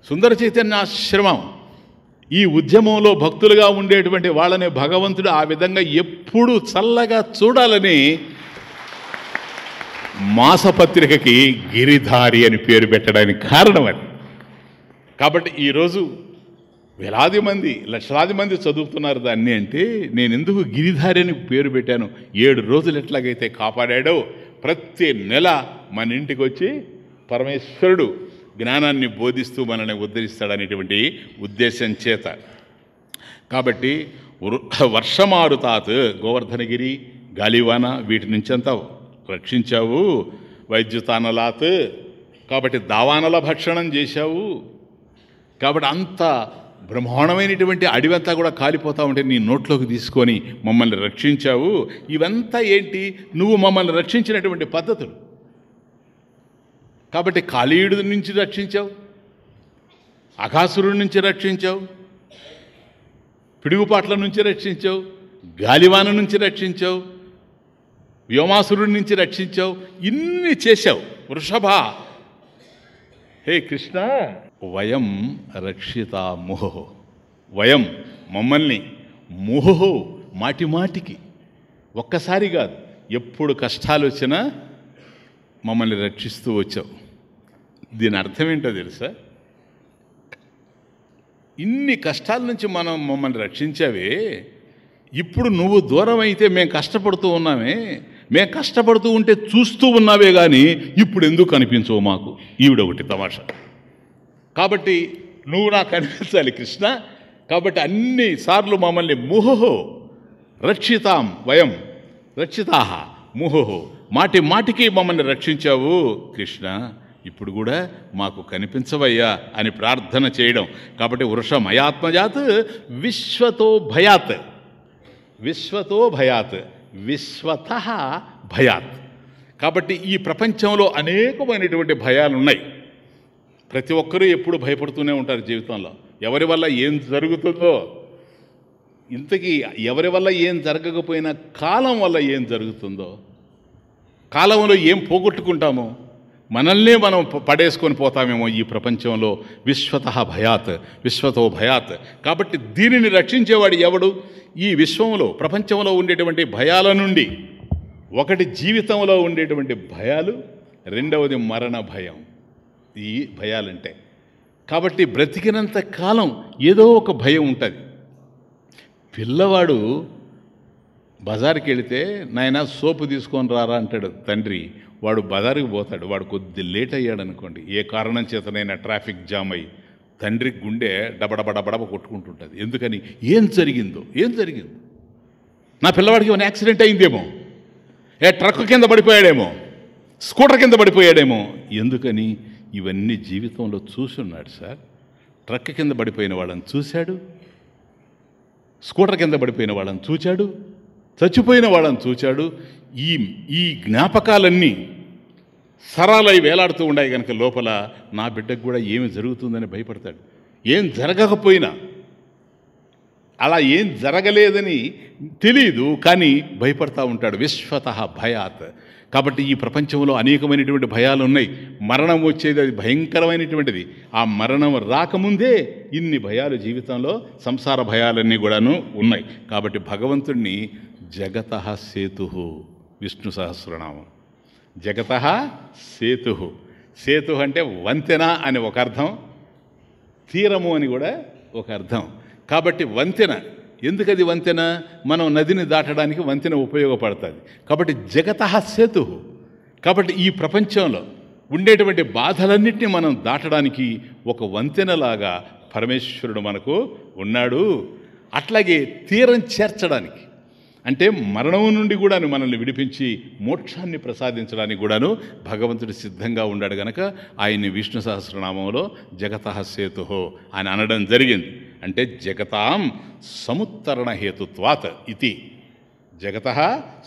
సుందర చైతన్య ఆశ్రమం ఈ ఉద్యమంలో భక్తులుగా ఉండేటువంటి వాళ్ళని భగవంతుడు ఆ విధంగా ఎప్పుడూ చల్లగా చూడాలని మాసపత్రికకి గిరిధారి అని పేరు పెట్టడానికి కారణం అది. కాబట్టి ఈరోజు వేలాది మంది, లక్షలాది మంది చదువుతున్నారు దాన్ని. అంటే నేను ఎందుకు గిరిధారి అని పేరు పెట్టాను? 7 రోజులు ఎట్లాగైతే కాపాడాడో ప్రతి నెల మన ఇంటికి వచ్చి పరమేశ్వరుడు జ్ఞానాన్ని బోధిస్తూ మనల్ని ఉద్ధరిస్తాడనేటువంటి ఉద్దేశం చేత. కాబట్టి వర్షమారుతాత్ గోవర్ధనగిరి, గాలివాన వీటి నుంచి అంతా రక్షించావు. వైద్యుతానలాత్ కాబట్టి దావానల భక్షణం చేశావు. కాబట్టి అంత బ్రహ్మాండమైనటువంటి అడివంతా కూడా కాలిపోతూ ఉంటే నీ నోట్లోకి తీసుకొని మమ్మల్ని రక్షించావు. ఇవంతా ఏంటి? నువ్వు మమ్మల్ని రక్షించినటువంటి పద్ధతులు. కాబట్టి కాళీయుడి నుంచి రక్షించావు, అఘాసురుడి నుంచి రక్షించావు, పిడుగుపాట్ల నుంచి రక్షించావు, గాలివాన నుంచి రక్షించావు, వ్యోమాసురుడి నుంచి రక్షించావు. ఇన్ని చేశావు. వృషభ, హే కృష్ణ, వయం రక్షితా ముహో, వయం మమ్మల్ని, ముహో మాటి మాటికి, ఒక్కసారి కాదు, ఎప్పుడు కష్టాలు వచ్చినా మమ్మల్ని రక్షిస్తూ వచ్చావు. దీని అర్థం ఏంటో తెలుసా? ఇన్ని కష్టాల నుంచి మమ్మల్ని రక్షించావే, ఇప్పుడు నువ్వు దూరం అయితే మేము కష్టపడుతూ ఉన్నామే, మేము కష్టపడుతూ ఉంటే చూస్తూ ఉన్నావే కానీ ఇప్పుడు ఎందుకు కనిపించవు మాకు? ఈవిడొకటి తమాషా. కాబట్టి నువ్వు నాకు కనిపించాలి కృష్ణ. కాబట్టి అన్ని సార్లు మమ్మల్ని ముహో రక్షితాం వయం రక్షితాహ ముహో, మాటి మాటికి మమ్మల్ని రక్షించావు కృష్ణ, ఇప్పుడు కూడా మాకు కనిపించవయ్యా అని ప్రార్థన చేయడం. కాబట్టి వృషమయాత్మజాత్ విశ్వతో భయాత్, విశ్వతో భయాత్, విశ్వతః భయాత్. కాబట్టి ఈ ప్రపంచంలో అనేకమైనటువంటి భయాలు ఉన్నాయి. ప్రతి ఒక్కరూ ఎప్పుడు భయపడుతూనే ఉంటారు జీవితంలో. ఎవరి వల్ల ఏం జరుగుతుందో, ఇంతకీ ఎవరి వల్ల ఏం జరగకపోయినా కాలం వల్ల ఏం జరుగుతుందో, కాలంలో ఏం పోగొట్టుకుంటామో, మనల్నే మనం పడేసుకొని పోతామేమో ఈ ప్రపంచంలో. విశ్వతః భయాత్, విశ్వతో భయాత్. కాబట్టి దీనిని రక్షించేవాడు ఎవడు? ఈ విశ్వంలో, ప్రపంచంలో ఉండేటువంటి భయాల నుండి, ఒకటి జీవితంలో ఉండేటువంటి భయాలు, రెండవది మరణ భయం. ఈ భయాలంటే కాబట్టి బ్రతికినంత కాలం ఏదో ఒక భయం ఉంటుంది. పిల్లవాడు బజార్కి వెళితే నాయన సోపు తీసుకొని రారా అంటాడు తండ్రి. వాడు బజారుకి పోతాడు. వాడు కొద్ది లేట్ అయ్యాడు అనుకోండి, ఏ కారణం చేతనైనా ట్రాఫిక్ జామ్ అయ్యి తండ్రికి గుండె డబడబడబడబ కొట్టుకుంటుంటుంది. ఎందుకని? ఏం జరిగిందో, ఏం జరిగిందో? నా పిల్లవాడికి ఏమైనా యాక్సిడెంట్ అయిందేమో, ట్రక్ కింద పడిపోయాడేమో, స్కూటర్ కింద పడిపోయాడేమో. ఎందుకని? ఇవన్నీ జీవితంలో చూసున్నాడు సార్. ట్రక్ కింద పడిపోయిన వాళ్ళని చూశాడు, స్కూటర్ కింద పడిపోయిన వాళ్ళని చూశాడు, చచ్చిపోయిన వాళ్ళని చూచాడు. ఈ ఈ జ్ఞాపకాలన్నీ సరాలై వేలాడుతూ ఉన్నాయి కనుక లోపల నా బిడ్డకు కూడా ఏమి జరుగుతుందని భయపడతాడు. ఏం జరగకపోయినా, అలా ఏం జరగలేదని తెలియదు కానీ భయపడతా ఉంటాడు. విశ్వతః భయాత్. కాబట్టి ఈ ప్రపంచంలో అనేకమైనటువంటి భయాలు ఉన్నాయి. మరణం వచ్చేది అది భయంకరమైనటువంటిది. ఆ మరణం రాకముందే ఇన్ని భయాలు జీవితంలో, సంసార భయాలన్నీ కూడాను ఉన్నాయి. కాబట్టి భగవంతుణ్ణి జగతః సేతుః, విష్ణు సహస్రనామం. జగతః సేతుః. సేతు అంటే వంతెన అని ఒక అర్థం, తీరము అని కూడా ఒక అర్థం. కాబట్టి వంతెన, ఎందుకది వంతెన? మనం నదిని దాటడానికి వంతెన ఉపయోగపడుతుంది. కాబట్టి జగతః సేతు. కాబట్టి ఈ ప్రపంచంలో ఉండేటువంటి బాధలన్నింటినీ మనం దాటడానికి ఒక వంతెనలాగా పరమేశ్వరుడు మనకు ఉన్నాడు. అట్లాగే తీరం చేర్చడానికి, అంటే మరణం నుండి కూడాను మనల్ని విడిపించి మోక్షాన్ని ప్రసాదించడానికి కూడాను భగవంతుడు సిద్ధంగా ఉన్నాడు గనక ఆయన్ని విష్ణు సహస్రనామంలో జగతః సేతుః అని అనడం జరిగింది. అంటే జగతాం సముత్తరణ హేతుత్వాత్ ఇది. జగతః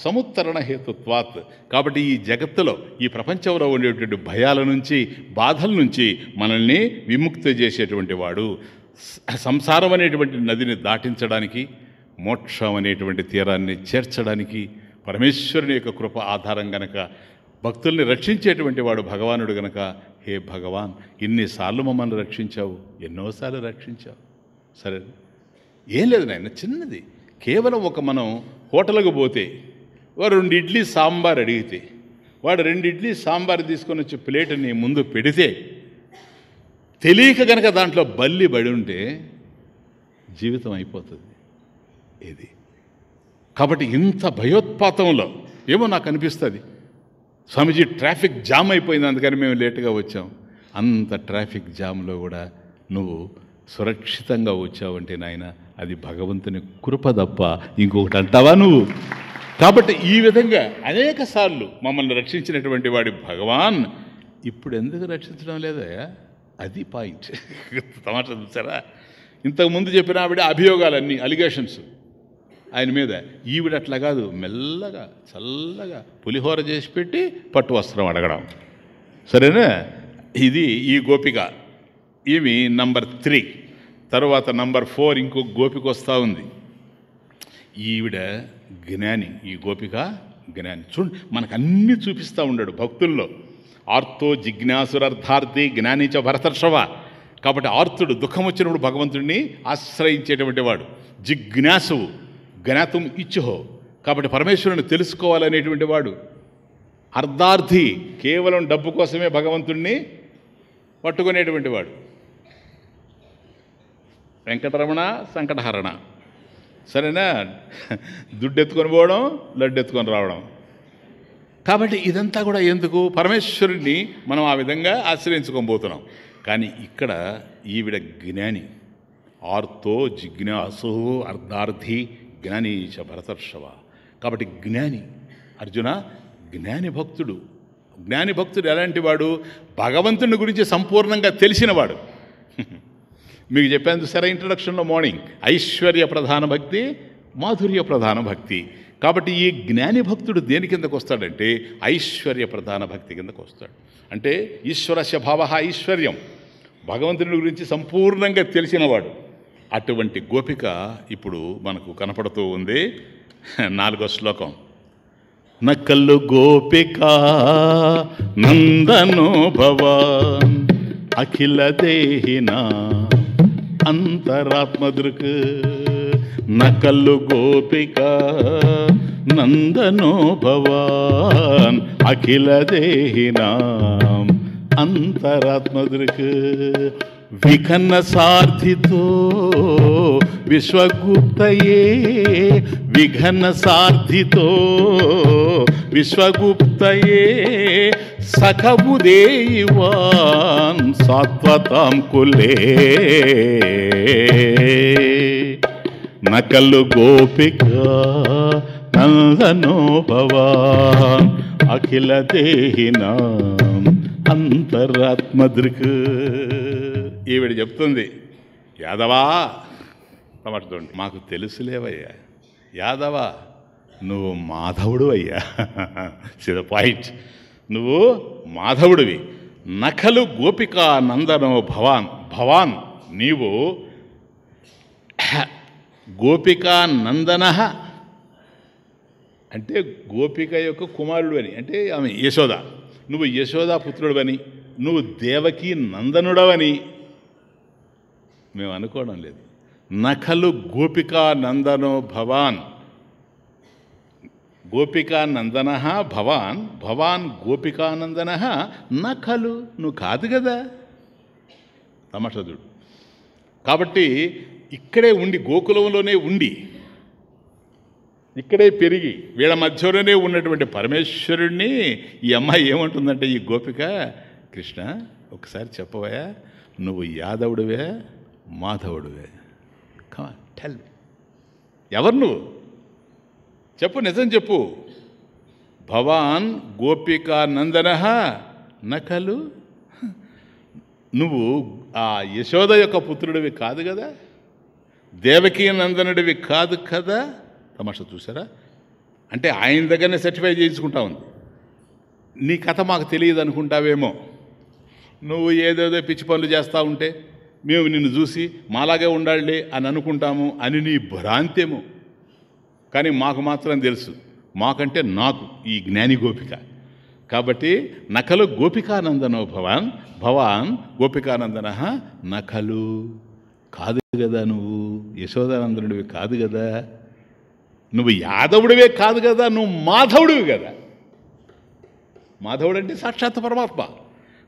సముత్తరణ హేతుత్వాత్. కాబట్టి ఈ జగత్తులో, ఈ ప్రపంచంలో ఉండేటువంటి భయాల నుంచి, బాధల నుంచి మనల్ని విముక్తి చేసేటువంటి వాడు. సంసారం అనేటువంటి నదిని దాటించడానికి, మోక్షం అనేటువంటి తీరాన్ని చేర్చడానికి పరమేశ్వరుని యొక్క కృప ఆధారం గనక, భక్తుల్ని రక్షించేటువంటి వాడు భగవానుడు గనక, హే భగవాన్, ఇన్నిసార్లు మమ్మల్ని రక్షించావు, ఎన్నోసార్లు రక్షించావు. సరే, ఏం లేదు నాయన, చిన్నది. కేవలం మనం హోటల్కి పోతే వాడు 2 ఇడ్లీ సాంబార్ అడిగితే, వాడు 2 ఇడ్లీ సాంబార్ తీసుకొని వచ్చి ప్లేట్ని ముందు పెడితే, తెలియక గనక దాంట్లో బల్లి పడి ఉంటే జీవితం అయిపోతుంది ఇది. కాబట్టి ఇంత భయోత్పాతంలో ఏమో నాకు అనిపిస్తుంది, స్వామీజీ ట్రాఫిక్ జామ్ అయిపోయింది అందుకని మేము లేటుగా వచ్చాం. అంత ట్రాఫిక్ జామ్లో కూడా నువ్వు సురక్షితంగా వచ్చావంటే నాయన, అది భగవంతుని కృప తప్ప ఇంకొకటి అంటావా నువ్వు? కాబట్టి ఈ విధంగా అనేక సార్లు మమ్మల్ని రక్షించినటువంటి వాడి భగవాన్ ఇప్పుడు ఎందుకు రక్షించడం లేదా? అది పాయింట్. తమాషా చూసారా? ఇంతకుముందు చెప్పిన ఆవిడ అభియోగాలన్నీ, అలిగేషన్స్ ఆయన మీద. ఈవిడ అట్లా కాదు, మెల్లగా చల్లగా పులిహోర చేసి పెట్టి పట్టు వస్త్రం అడగడం. సరేనా? ఇది ఈ గోపిక. ఇవి నంబర్ 3. తర్వాత నంబర్ 4 ఇంకొక గోపిక వస్తూ ఉంది. ఈవిడ జ్ఞాని, ఈ గోపిక జ్ఞాని. చూడండి, మనకు అన్నీ చూపిస్తూ ఉన్నాడు భక్తుల్లో. ఆర్తో జిజ్ఞాసురర్థార్థి జ్ఞానిచ భరతర్షవ. కాబట్టి ఆర్తుడు, దుఃఖం వచ్చినప్పుడు భగవంతుడిని ఆశ్రయించేటువంటి వాడు. జిజ్ఞాసువు, జ్ఞాతుం ఇచ్చుహో. కాబట్టి పరమేశ్వరుని తెలుసుకోవాలనేటువంటి వాడు. అర్ధార్థి, కేవలం డబ్బు కోసమే భగవంతుడిని పట్టుకునేటువంటి వాడు. వెంకటరమణ సంకటహరణ. సరేనా? దుడ్డెత్తుకొని పోవడం, లడ్డు ఎత్తుకొని రావడం. కాబట్టి ఇదంతా కూడా ఎందుకు? పరమేశ్వరుడిని మనం ఆ విధంగా ఆశ్రయించుకోబోతున్నాం. కానీ ఇక్కడ ఈవిడ జ్ఞాని. ఆర్తో జిజ్ఞాసు అర్ధార్థి జ్ఞానీచ భరతర్షవ. కాబట్టి జ్ఞాని అర్జున, జ్ఞాని భక్తుడు. జ్ఞాని భక్తుడు ఎలాంటి వాడు? భగవంతుని గురించి సంపూర్ణంగా తెలిసినవాడు. మీకు చెప్పాను చూసారా ఇంట్రడక్షన్లో మార్నింగ్, ఐశ్వర్య ప్రధాన భక్తి, మాధుర్య ప్రధాన భక్తి. కాబట్టి ఈ జ్ఞాని భక్తుడు దేని కిందకు వస్తాడంటే ఐశ్వర్య ప్రధాన భక్తి కిందకు వస్తాడు. అంటే ఈశ్వరస్య భావ ఐశ్వర్యం, భగవంతుని గురించి సంపూర్ణంగా తెలిసినవాడు. అటువంటి గోపిక ఇప్పుడు మనకు కనపడుతూ ఉంది. 4వ శ్లోకం. నకల్లు గోపిక నందనో భవాన్ అఖిల దేహినా అంతరాత్మదృక్. నకల్లు గోపిక నందనో భవాన్ అఖిల దేహినా అంతరాత్మదృక్. విఘన్న సార్థితో విశ్వగుప్తయే, విఘన్న సార్థితో విశ్వగుప్తయే సఖబుదేవాన్ సాత్వతాం కులే. నకలు గోపిక నందనో భవాన్ అఖిల దేహినాం అంతరాత్మదృక్. ఈవిడ చెప్తుంది, యాదవా, చూడండి, మాకు తెలుసులేవయ్యా యాదవా, నువ్వు మాధవుడు అయ్యా. The point. నువ్వు మాధవుడివి. నఖలు గోపికా నందనో భవాన్. భవాన్ నీవు గోపికా నందన అంటే గోపిక యొక్క కుమారుడు అని, అంటే ఆమె యశోద. నువ్వు యశోదా పుత్రుడవని, నువ్వు దేవకీ నందనుడవని మేము అనుకోవడం లేదు. నఖలు గోపికా నందనో భవాన్. గోపికానందన భవాన్, భవాన్ గోపికానందన నఖలు. నువ్వు కాదు కదా తమాషాదుడు. కాబట్టి ఇక్కడే ఉండి, గోకులంలోనే ఉండి, ఇక్కడే పెరిగి, వీళ్ళ మధ్యలోనే ఉన్నటువంటి పరమేశ్వరుణ్ణి ఈ అమ్మాయి ఏమంటుందంటే, ఈ గోపిక, కృష్ణ ఒకసారి చెప్పవయా, నువ్వు యాదవుడివే మాధవుడివే? కమాన్ టెల్ మీ, ఎవరు నువ్వు చెప్పు, నిజం చెప్పు. భవాన్ గోపికా నందన నకలు. నువ్వు ఆ యశోద యొక్క పుత్రుడివి కాదు కదా, దేవకీ నందనుడివి కాదు కదా. తమాషా చూసారా? అంటే ఆయన దగ్గరనే సర్టిఫై చేయించుకుంటా ఉంది. నీ కథ మాకు తెలియదు అనుకుంటావేమో. నువ్వు ఏదేదో పిచ్చి పనులు చేస్తూ ఉంటే మేము నిన్ను చూసి మాలాగే ఉండాలి అని అనుకుంటాము అని నీ భ్రాంతేమో. కానీ మాకు మాత్రం తెలుసు, మాకంటే నాకు ఈ జ్ఞాని గోపిక. కాబట్టి నకలు గోపికానందనో భవాన్, భవాన్ గోపికానందన నకలు. కాదు కదా నువ్వు యశోదానందనుడివి కాదు కదా, నువ్వు యాదవుడివే కాదు కదా, నువ్వు మాధవుడివి కదా. మాధవుడు అంటే సాక్షాత్ పరమాత్మ.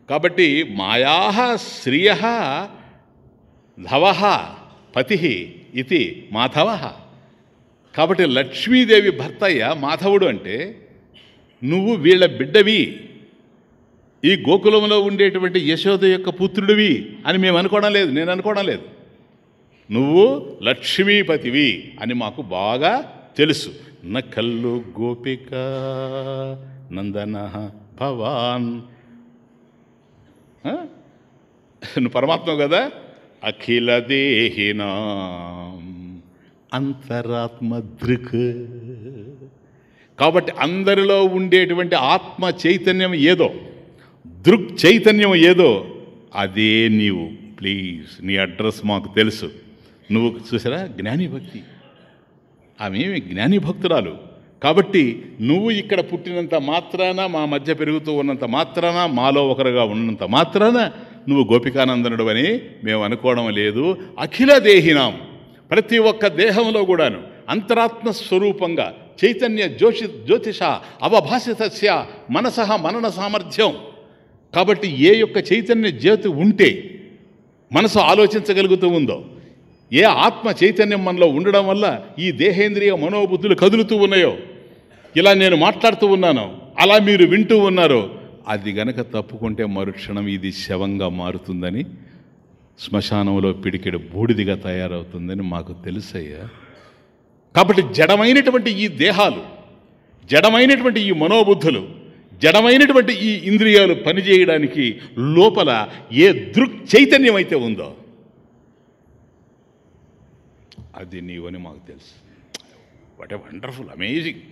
కాబట్టి మాయా శ్రియ ధవ పతి ఇది మాధవ. కాబట్టి లక్ష్మీదేవి భర్తయ్య మాధవుడు అంటే నువ్వు వీళ్ళ బిడ్డవి, ఈ గోకులంలో ఉండేటువంటి యశోద యొక్క పుత్రుడివి అని మేము అనుకోవడం లేదు, నేను అనుకోవడం లేదు. నువ్వు లక్ష్మీపతివి అని మాకు బాగా తెలుసు. నకల్లు గోపిక నందన భవాన్. నువ్వు పరమాత్మ కదా. అఖిల దేహినా అంతరాత్మ దృక్. కాబట్టి అందరిలో ఉండేటువంటి ఆత్మ చైతన్యం ఏదో, దృక్ చైతన్యం ఏదో అదే నీవు. ప్లీజ్, నీ అడ్రస్ మాకు తెలుసు. నువ్వు చూసారా జ్ఞాని భక్తి, ఆమె జ్ఞాని భక్తురాలు. కాబట్టి నువ్వు ఇక్కడ పుట్టినంత మాత్రాన, మా మధ్య పెరుగుతూ ఉన్నంత మాత్రాన, మాలో ఒకరుగా ఉన్నంత మాత్రాన నువ్వు గోపికానందనుడు అని మేము అనుకోవడం లేదు. అఖిల దేహినాం, ప్రతి ఒక్క దేహంలో కూడాను అంతరాత్మ స్వరూపంగా చైతన్య జ్యోతిష అవభాసితస్య మనసః మనన సామర్థ్యం. కాబట్టి ఏ యొక్క చైతన్య జ్యోతి ఉంటే మనసు ఆలోచించగలుగుతూ ఉందో, ఏ ఆత్మ చైతన్యం మనలో ఉండడం వల్ల ఈ దేహేంద్రియ మనోబుద్ధులు కదులుతూ ఉన్నాయో, ఇలా నేను మాట్లాడుతూ ఉన్నాను, అలా మీరు వింటూ ఉన్నారో, అది గనక తప్పుకుంటే మరుక్షణం ఇది శవంగా మారుతుందని, శ్మశానంలో పిడికెడు బూడిదిగా తయారవుతుందని మాకు తెలుసయ్యా. కాబట్టి జడమైనటువంటి ఈ దేహాలు, జడమైనటువంటి ఈ మనోబుద్ధులు, జడమైనటువంటి ఈ ఇంద్రియాలు పనిచేయడానికి లోపల ఏ దృక్ చైతన్యం అయితే ఉందో అది నీవని మాకు తెలుసు. What a wonderful, amazing.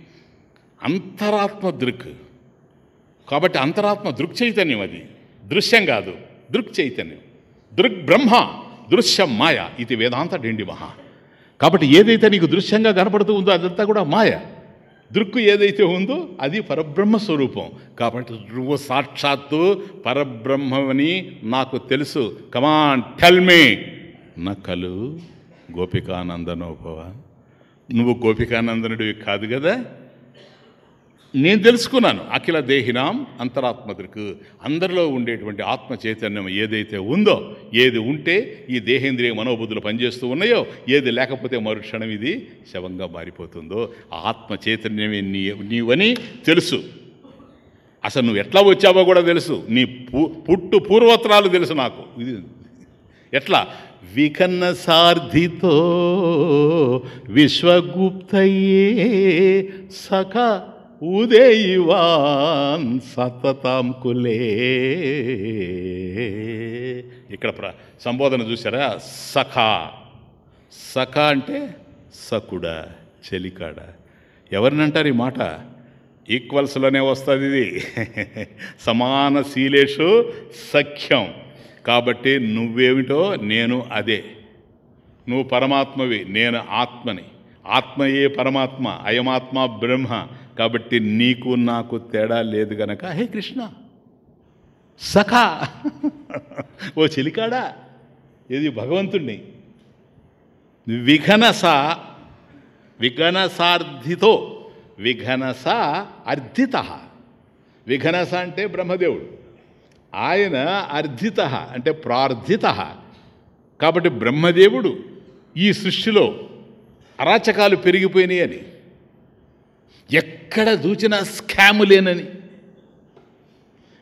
అంతరాత్మ దృక్. కాబట్టి అంతరాత్మ దృక్ చైతన్యం, అది దృశ్యం కాదు, దృక్ చైతన్యం. దృక్ బ్రహ్మ దృశ్యం మాయ ఇది వేదాంత డిండి మహా. కాబట్టి ఏదైతే నీకు దృశ్యంగా కనపడుతూ ఉందో అదంతా కూడా మాయ. దృక్కు ఏదైతే ఉందో అది పరబ్రహ్మ స్వరూపం. కాబట్టి నువ్వు సాక్షాత్తు పరబ్రహ్మని నాకు తెలుసు. Come on tell me. నకలు గోపికానందనోభవ. నువ్వు గోపికానందనుడివి కాదు కదా, నేను తెలుసుకున్నాను. అఖిల దేహినాం అంతరాత్మదృక్, అందరిలో ఉండేటువంటి ఆత్మ చైతన్యం ఏదైతే ఉందో, ఏది ఉంటే ఈ దేహేంద్రియ మనోబుద్ధులు పనిచేస్తూ ఉన్నాయో, ఏది లేకపోతే మరుక్షణం ఇది శవంగా మారిపోతుందో, ఆ ఆత్మ చైతన్యమే నీవని తెలుసు. అసలు నువ్వు ఎట్లా వచ్చావో కూడా తెలుసు, నీ పుట్టు పూర్వోత్తరాలు తెలుసు నాకు. ఇది ఎట్లా? వికన్న సార్థితో విశ్వగుప్తయే సఖ ఉదయవాన్ సతతాం కులే. ఇక్కడ సంబోధన చూసారా? సఖ. సఖ అంటే సకుడ, చెలికాడ. ఎవరినంటారు ఈ మాట? ఈక్వల్స్లోనే వస్తుంది ఇది. సమాన శీలేషు సఖ్యం. కాబట్టి నువ్వేమిటో నేను అదే. నువ్వు పరమాత్మవి, నేను ఆత్మని. ఆత్మయే పరమాత్మ, అయమాత్మ బ్రహ్మ. కాబట్టి నీకు నాకు తేడా లేదు గనక హే కృష్ణ సఖా ఓ చెలికాడా, ఇది భగవంతుణ్ణి విఘనసార్థితో విఘనస అర్థిత. విఘనస అంటే బ్రహ్మదేవుడు, ఆయన అర్థిత అంటే ప్రార్థిత. కాబట్టి బ్రహ్మదేవుడు ఈ సృష్టిలో అరాచకాలు పెరిగిపోయినాయని, ఎక్కడ చూచినా స్కాములేనని,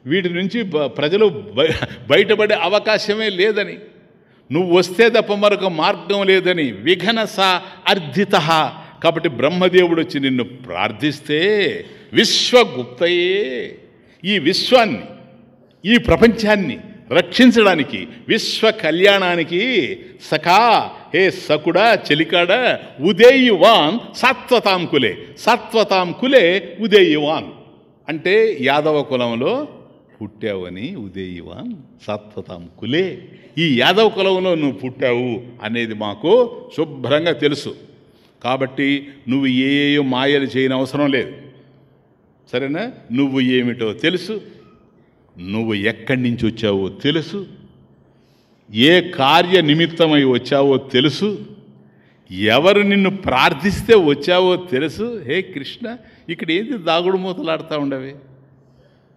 వీటి నుంచి ప్రజలు బయటపడే అవకాశమే లేదని, నువ్వు వస్తే తప్ప మరొక మార్గం లేదని విఘనస అర్థిత. కాబట్టి బ్రహ్మదేవుడు వచ్చి నిన్ను ప్రార్థిస్తే విశ్వగుప్తయే, ఈ విశ్వాన్ని, ఈ ప్రపంచాన్ని రక్షించడానికి, విశ్వ కళ్యాణానికి సఖా హే సకుడా చెలికాడా ఉదేయువాన్ సాత్వతాం కులే. సాత్వతాం కులే ఉదేయువాన్ అంటే యాదవ కులంలో పుట్టావని ఉదేయువాన్ సాత్వతాం కులే. ఈ యాదవ కులంలో నువ్వు పుట్టావు అనేది మాకు శుభ్రంగా తెలుసు. కాబట్టి నువ్వు ఏ మాయలు చేయని అవసరం లేదు, సరేనా? నువ్వు ఏమిటో తెలుసు, నువ్వు ఎక్కడి నుంచి వచ్చావో తెలుసు, ఏ కార్య నిమిత్తమై వచ్చావో తెలుసు, ఎవరు నిన్ను ప్రార్థిస్తే వచ్చావో తెలుసు. హే కృష్ణ, ఇక్కడ ఏంది దాగుడు మూతలాడుతూ ఉండవి?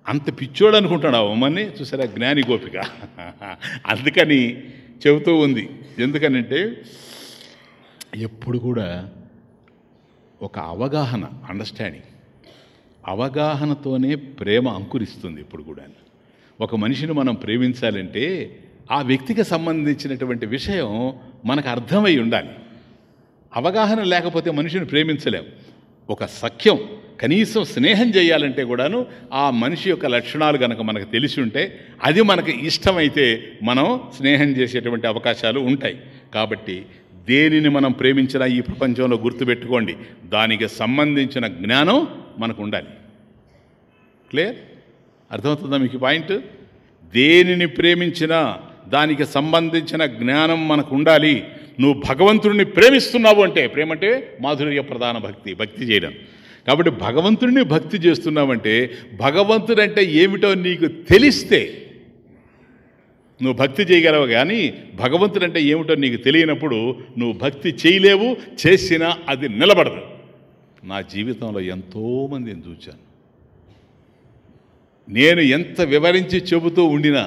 అంత పిచ్చోడు అనుకుంటున్నావు అమ్మని. చూసారా జ్ఞాని గోపిక. అందుకని చెబుతూ ఉంది. ఎందుకనంటే ఎప్పుడు కూడా ఒక అవగాహన, అండర్స్టాండింగ్, అవగాహనతోనే ప్రేమ అంకురిస్తుంది. ఇప్పుడు కూడా ఒక మనిషిని మనం ప్రేమించాలంటే ఆ వ్యక్తికి సంబంధించినటువంటి విషయం మనకు అర్థమై ఉండాలి. అవగాహన లేకపోతే మనిషిని ప్రేమించలేం. ఒక సఖ్యం, కనీసం స్నేహం చేయాలంటే కూడాను ఆ మనిషి యొక్క లక్షణాలు కనుక మనకు తెలిసి ఉంటే, అది మనకు ఇష్టమైతే మనం స్నేహం చేసేటువంటి అవకాశాలు ఉంటాయి. కాబట్టి దేనిని మనం ప్రేమించినా ఈ ప్రపంచంలో గుర్తుపెట్టుకోండి, దానికి సంబంధించిన జ్ఞానం మనకు ఉండాలి. క్లియర్? అర్థమవుతుందా మీకు పాయింట్? దేనిని ప్రేమించినా దానికి సంబంధించిన జ్ఞానం మనకు ఉండాలి. నువ్వు భగవంతుడిని ప్రేమిస్తున్నావు అంటే, ప్రేమ అంటే మాధుర్య ప్రధాన భక్తి, భక్తి చేయడం. కాబట్టి భగవంతుడిని భక్తి చేస్తున్నావంటే భగవంతుడంటే ఏమిటో నీకు తెలిస్తే నువ్వు భక్తి చేయగలవు. కానీ భగవంతుడంటే ఏమిటో నీకు తెలియనప్పుడు నువ్వు భక్తి చేయలేవు, చేసినా అది నిలబడదు. నా జీవితంలో ఎంతోమందిని చూచాను. నేను ఎంత వివరించి చెబుతూ ఉండినా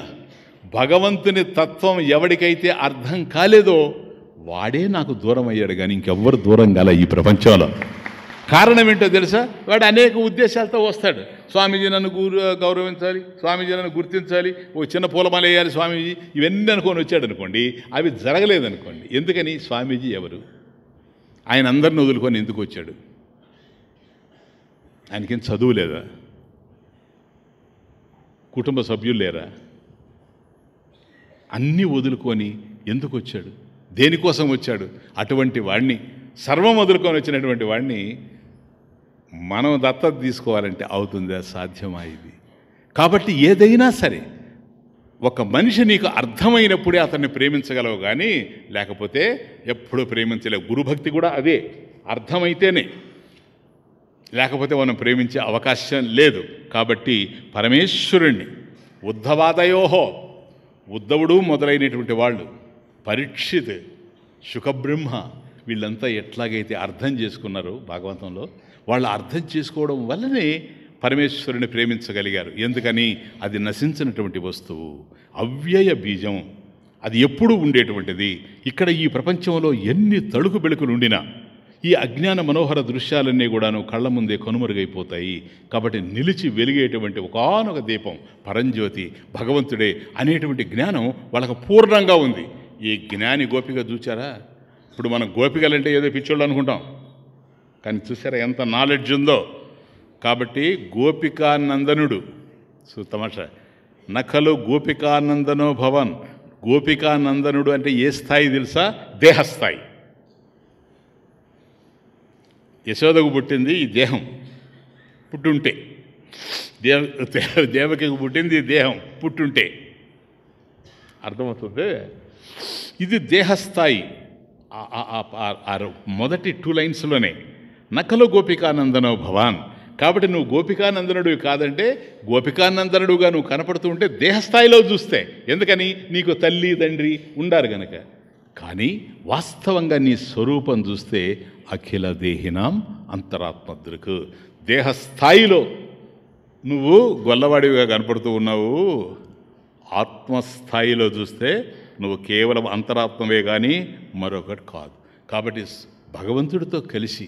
భగవంతుని తత్వం ఎవడికైతే అర్థం కాలేదో వాడే నాకు దూరం అయ్యాడు, కానీ ఇంకెవ్వరు దూరం కాల ఈ ప్రపంచంలో. కారణం ఏంటో తెలుసా? వాడు అనేక ఉద్దేశాలతో వస్తాడు. స్వామీజీ నన్ను గౌరవించాలి, స్వామీజీ నన్ను గుర్తించాలి, ఓ చిన్న పూలమాల వేయాలి స్వామీజీ, ఇవన్నీ అనుకొని వచ్చాడు అనుకోండి. అవి జరగలేదనుకోండి. ఎందుకని? స్వామీజీ ఎవరు? ఆయన అందరిని వదులుకొని ఎందుకు వచ్చాడు? ఆయనకేం చదువు లేదా? కుటుంబ సభ్యులు లేరా? అన్నీ వదులుకొని ఎందుకు వచ్చాడు? దేనికోసం వచ్చాడు? అటువంటి వాడిని, సర్వం వదులుకొని వచ్చినటువంటి వాడిని మనం దత్తత తీసుకోవాలంటే అవుతుందా? సాధ్యమా ఇది? కాబట్టి ఏదైనా సరే ఒక మనిషి నీకు అర్థమైనప్పుడే అతన్ని ప్రేమించగలవు, కానీ లేకపోతే ఎప్పుడూ ప్రేమించలేవు. గురుభక్తి కూడా అదే, అర్థమైతేనే, లేకపోతే మనం ప్రేమించే అవకాశం లేదు. కాబట్టి పరమేశ్వరుణ్ణి ఉద్ధవాదయోహో, ఉద్ధవుడు మొదలైనటువంటి వాళ్ళు, పరీక్షిత్, శుకబ్రహ్మ, వీళ్ళంతా ఎట్లాగైతే అర్థం చేసుకున్నారో భాగవతంలో, వాళ్ళు అర్థం చేసుకోవడం వల్లనే పరమేశ్వరుని ప్రేమించగలిగారు. ఎందుకని? అది నశించినటువంటి వస్తువు, అవ్యయ బీజం, అది ఎప్పుడూ ఉండేటువంటిది. ఇక్కడ ఈ ప్రపంచంలో ఎన్ని తళుకు బెళుకులు ఉండినా ఈ అజ్ఞాన మనోహర దృశ్యాలన్నీ కూడాను కళ్ళ ముందే కనుమరుగైపోతాయి. కాబట్టి నిలిచి వెలిగేటువంటి ఒకానొక దీపం పరంజ్యోతి భగవంతుడే అనేటువంటి జ్ఞానం వాళ్ళకు పూర్ణంగా ఉంది. ఈ జ్ఞాని గోపిక చూచారా? ఇప్పుడు మనం గోపికలంటే ఏదో పిచ్చోళ్ళు అనుకుంటాం, కానీ చూసారా ఎంత నాలెడ్జ్ ఉందో. కాబట్టి గోపికానందనుడు, తమాషా, నఖలు గోపికానందనో భవన్. గోపికానందనుడు అంటే ఏ స్థాయి తెలుసా? దేహస్థాయి. యశోదకు పుట్టింది ఈ దేహం పుట్టుంటే, దేవకికి పుట్టింది ఈ దేహం పుట్టుంటే. అర్థమవుతుంది? ఇది దేహస్థాయి. మొదటి 2 లైన్స్లోనే నకలు గోపికానందనో భవాన్. కాబట్టి నువ్వు గోపికానందనుడు కాదంటే గోపికానందనుడుగా నువ్వు కనపడుతూ ఉంటే దేహస్థాయిలో చూస్తే, ఎందుకని నీకు తల్లి తండ్రి ఉండారు గనక. కానీ వాస్తవంగా నీ స్వరూపం చూస్తే అఖిల దేహినాం అంతరాత్మదృక్. దేహస్థాయిలో నువ్వు గొల్లవాడివిగా కనపడుతూ ఉన్నావు. ఆత్మస్థాయిలో చూస్తే నువ్వు కేవలం అంతరాత్మవే కానీ మరొకటి కాదు. కాబట్టి భగవంతుడితో కలిసి